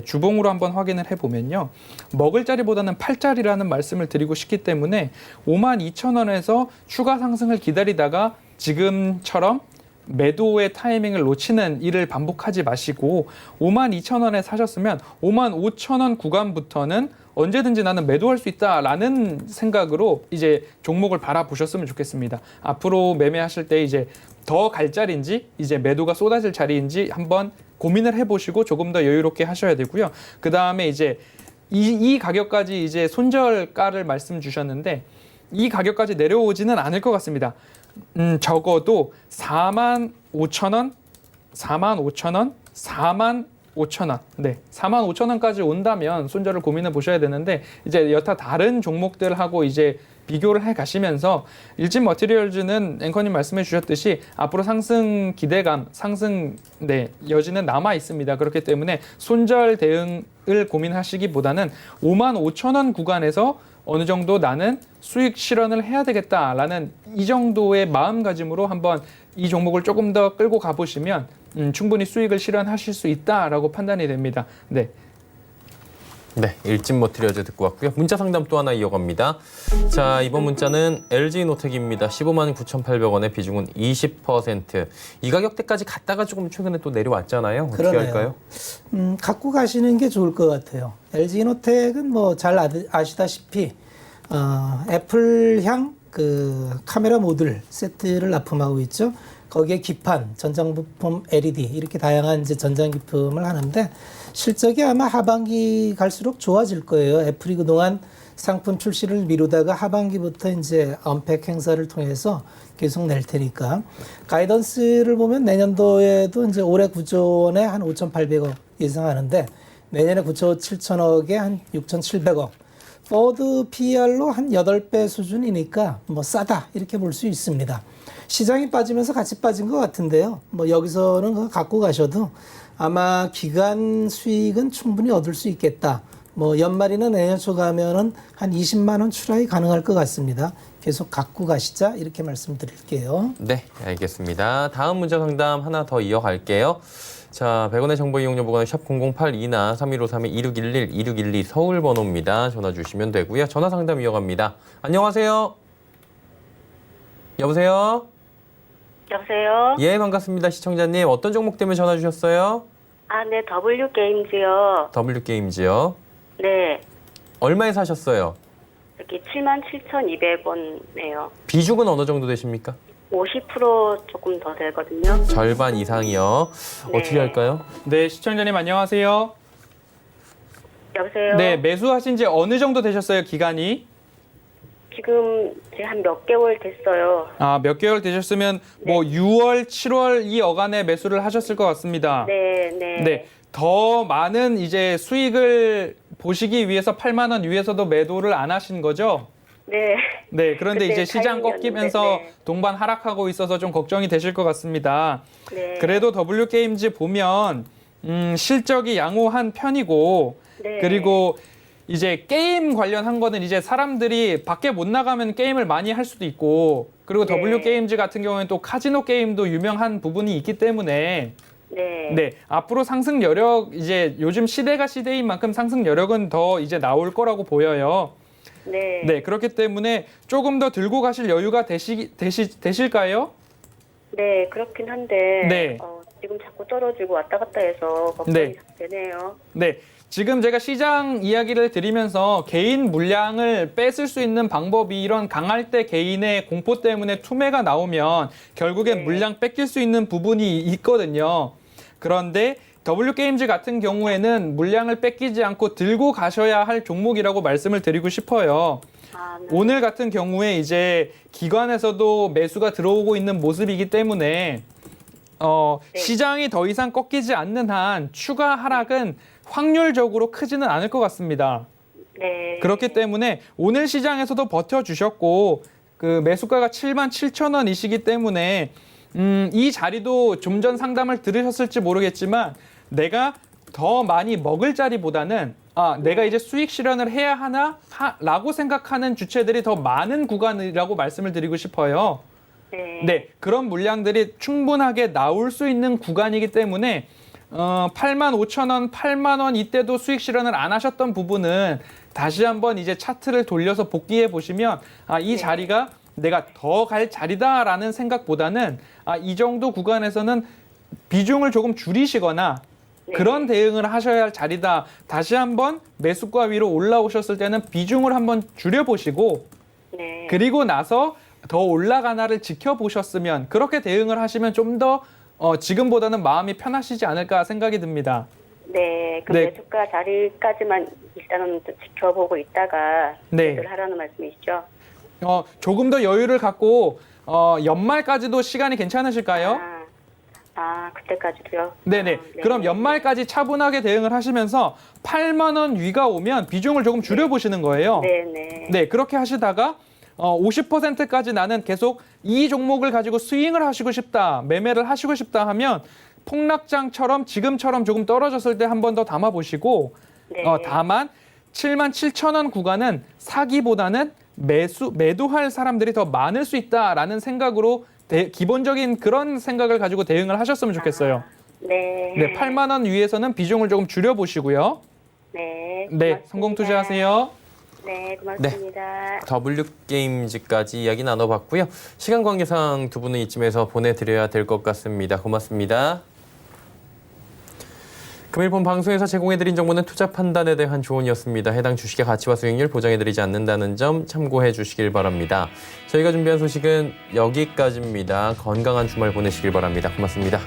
주봉으로 한번 확인을 해보면요. 먹을 자리보다는 팔 자리라는 말씀을 드리고 싶기 때문에 52,000원에서 추가 상승을 기다리다가 지금처럼 매도의 타이밍을 놓치는 일을 반복하지 마시고 52,000원에 사셨으면 55,000원 구간부터는 언제든지 나는 매도할 수 있다라는 생각으로 이제 종목을 바라보셨으면 좋겠습니다. 앞으로 매매하실 때 이제 더 갈 자리인지 이제 매도가 쏟아질 자리인지 한번 고민을 해보시고 조금 더 여유롭게 하셔야 되고요. 그 다음에 이제 이 가격까지 이제 손절가를 말씀 주셨는데 이 가격까지 내려오지는 않을 것 같습니다. 적어도 45,000원, 45,000원, 45,000원. 네, 45,000원까지 온다면 손절을 고민해 보셔야 되는데 이제 여타 다른 종목들하고 이제 비교를 해 가시면서 일진 머티리얼즈는 앵커님 말씀해 주셨듯이 앞으로 상승 기대감, 상승 여지는 남아 있습니다. 그렇기 때문에 손절 대응을 고민하시기보다는 55,000원 구간에서 어느 정도 나는 수익 실현을 해야 되겠다라는 이 정도의 마음가짐으로 한번 이 종목을 조금 더 끌고 가보시면 충분히 수익을 실현하실 수 있다라고 판단이 됩니다. 네. 네, 일진 머티리얼즈 듣고 왔고요. 문자 상담 또 하나 이어갑니다. 자, 이번 문자는 LG노텍입니다. 159,800원에 비중은 20%. 이 가격대까지 갔다가 조금 최근에 또 내려왔잖아요. 어떻게 그러네요. 할까요? 갖고 가시는 게 좋을 것 같아요. LG노텍은 뭐 잘 아시다시피 애플향 그 카메라 모듈 세트를 납품하고 있죠. 거기에 기판, 전장부품 LED 이렇게 다양한 이제 전장기품을 하는데 실적이 아마 하반기 갈수록 좋아질 거예요. 애플이 그동안 상품 출시를 미루다가 하반기부터 이제 언팩 행사를 통해서 계속 낼 테니까 가이던스를 보면 내년도에도 이제 올해 9조 원에 한 5,800억 예상하는데 내년에 9조 7천억에 한 6,700억. 포드 PER로 한 8배 수준이니까 뭐 싸다 이렇게 볼 수 있습니다. 시장이 빠지면서 같이 빠진 것 같은데요. 뭐 여기서는 그거 갖고 가셔도 아마 기간 수익은 충분히 얻을 수 있겠다. 뭐 연말이나 내년 초 가면은 한 20만 원 출하이 가능할 것 같습니다. 계속 갖고 가시자 이렇게 말씀드릴게요. 네, 알겠습니다. 다음 문자 상담 하나 더 이어갈게요. 자, 100원의 정보 이용료 보관은 샵 0082나 3153-2611, 2612 서울 번호입니다. 전화 주시면 되고요. 전화 상담 이어갑니다. 안녕하세요. 여보세요? 여보세요? 예, 반갑습니다. 시청자님. 어떤 종목 때문에 전화 주셨어요? 아, 네, W게임즈요. W게임즈요. 네, 얼마에 사셨어요? 여기 77,200원이에요. 비중은 어느 정도 되십니까? 50% 조금 더 되거든요. 절반 이상이요. 네. 어떻게 할까요? 네, 시청자님 안녕하세요. 여보세요? 네, 매수하신 지 어느 정도 되셨어요, 기간이? 지금 이제 한 몇 개월 됐어요. 아, 몇 개월 되셨으면 뭐 6월, 7월 이 어간에 매수를 하셨을 것 같습니다. 네, 네. 네. 더 많은 이제 수익을 보시기 위해서 8만 원 위에서도 매도를 안 하신 거죠? 네. 네. 그런데 그때 이제 시장 타이밍이었는데, 꺾이면서 네. 동반 하락하고 있어서 좀 걱정이 되실 것 같습니다. 네. 그래도 W게임즈 보면 실적이 양호한 편이고 네. 그리고 이제 게임 관련한 거는 이제 사람들이 밖에 못 나가면 게임을 많이 할 수도 있고 그리고 네. W게임즈 같은 경우에는 또 카지노 게임도 유명한 부분이 있기 때문에 네. 네, 앞으로 상승 여력 이제 요즘 시대가 시대인 만큼 상승 여력은 더 이제 나올 거라고 보여요. 네. 네, 그렇기 때문에 조금 더 들고 가실 여유가 되실까요? 네, 그렇긴 한데 네. 지금 자꾸 떨어지고 왔다 갔다 해서 걱정이 네. 되네요. 네. 지금 제가 시장 이야기를 드리면서 개인 물량을 뺏을 수 있는 방법이 이런 강할 때 개인의 공포 때문에 투매가 나오면 결국엔 네. 물량 뺏길 수 있는 부분이 있거든요. 그런데 W게임즈 같은 경우에는 물량을 뺏기지 않고 들고 가셔야 할 종목이라고 말씀을 드리고 싶어요. 아, 네. 오늘 같은 경우에 이제 기관에서도 매수가 들어오고 있는 모습이기 때문에 네. 시장이 더 이상 꺾이지 않는 한 추가 하락은 확률적으로 크지는 않을 것 같습니다. 네. 그렇기 때문에 오늘 시장에서도 버텨주셨고 그 매수가가 77,000원이시기 때문에 이 자리도 좀 전 상담을 들으셨을지 모르겠지만 내가 더 많이 먹을 자리보다는 내가 이제 수익 실현을 해야 하나 라고 생각하는 주체들이 더 많은 구간이라고 말씀을 드리고 싶어요. 네. 네, 그런 물량들이 충분하게 나올 수 있는 구간이기 때문에 85,000원, 8만 원 이때도 수익 실현을 안 하셨던 부분은 다시 한번 이제 차트를 돌려서 복귀해 보시면 이 자리가 내가 더 갈 자리다라는 생각보다는 이 정도 구간에서는 비중을 조금 줄이시거나 네. 그런 대응을 하셔야 할 자리다. 다시 한번 매수가 위로 올라오셨을 때는 비중을 한번 줄여보시고 네. 그리고 나서 더 올라가나를 지켜보셨으면 그렇게 대응을 하시면 좀 더 지금보다는 마음이 편하시지 않을까 생각이 듭니다. 네, 그 네. 매수가 자리까지만 일단은 또 지켜보고 있다가 네. 매수를 하라는 말씀이시죠? 조금 더 여유를 갖고 연말까지도 시간이 괜찮으실까요? 그때까지도요? 네네. 네. 그럼 연말까지 차분하게 대응을 하시면서 8만 원 위가 오면 비중을 조금 줄여보시는 거예요. 네네. 네, 그렇게 하시다가 50%까지 나는 계속 이 종목을 가지고 스윙을 하시고 싶다, 매매를 하시고 싶다 하면 폭락장처럼 지금처럼 조금 떨어졌을 때 한 번 더 담아보시고 네. 다만 77,000원 구간은 사기보다는 매도할 사람들이 더 많을 수 있다라는 생각으로 기본적인 그런 생각을 가지고 대응을 하셨으면 좋겠어요. 네. 네, 8만 원 위에서는 비중을 조금 줄여보시고요. 네. 네, 고맙습니다. 성공 투자하세요. 네, 고맙습니다. W게임즈까지 이야기 나눠봤고요. 시간 관계상 두 분은 이쯤에서 보내드려야 될 것 같습니다. 고맙습니다. 금일본 방송에서 제공해드린 정보는 투자 판단에 대한 조언이었습니다. 해당 주식의 가치와 수익률 보장해드리지 않는다는 점 참고해 주시길 바랍니다. 저희가 준비한 소식은 여기까지입니다. 건강한 주말 보내시길 바랍니다. 고맙습니다.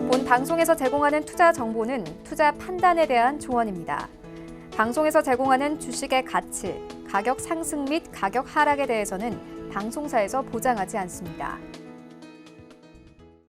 본 방송에서 제공하는 투자 정보는 투자 판단에 대한 조언입니다. 방송에서 제공하는 주식의 가치, 가격 상승 및 가격 하락에 대해서는 방송사에서 보장하지 않습니다.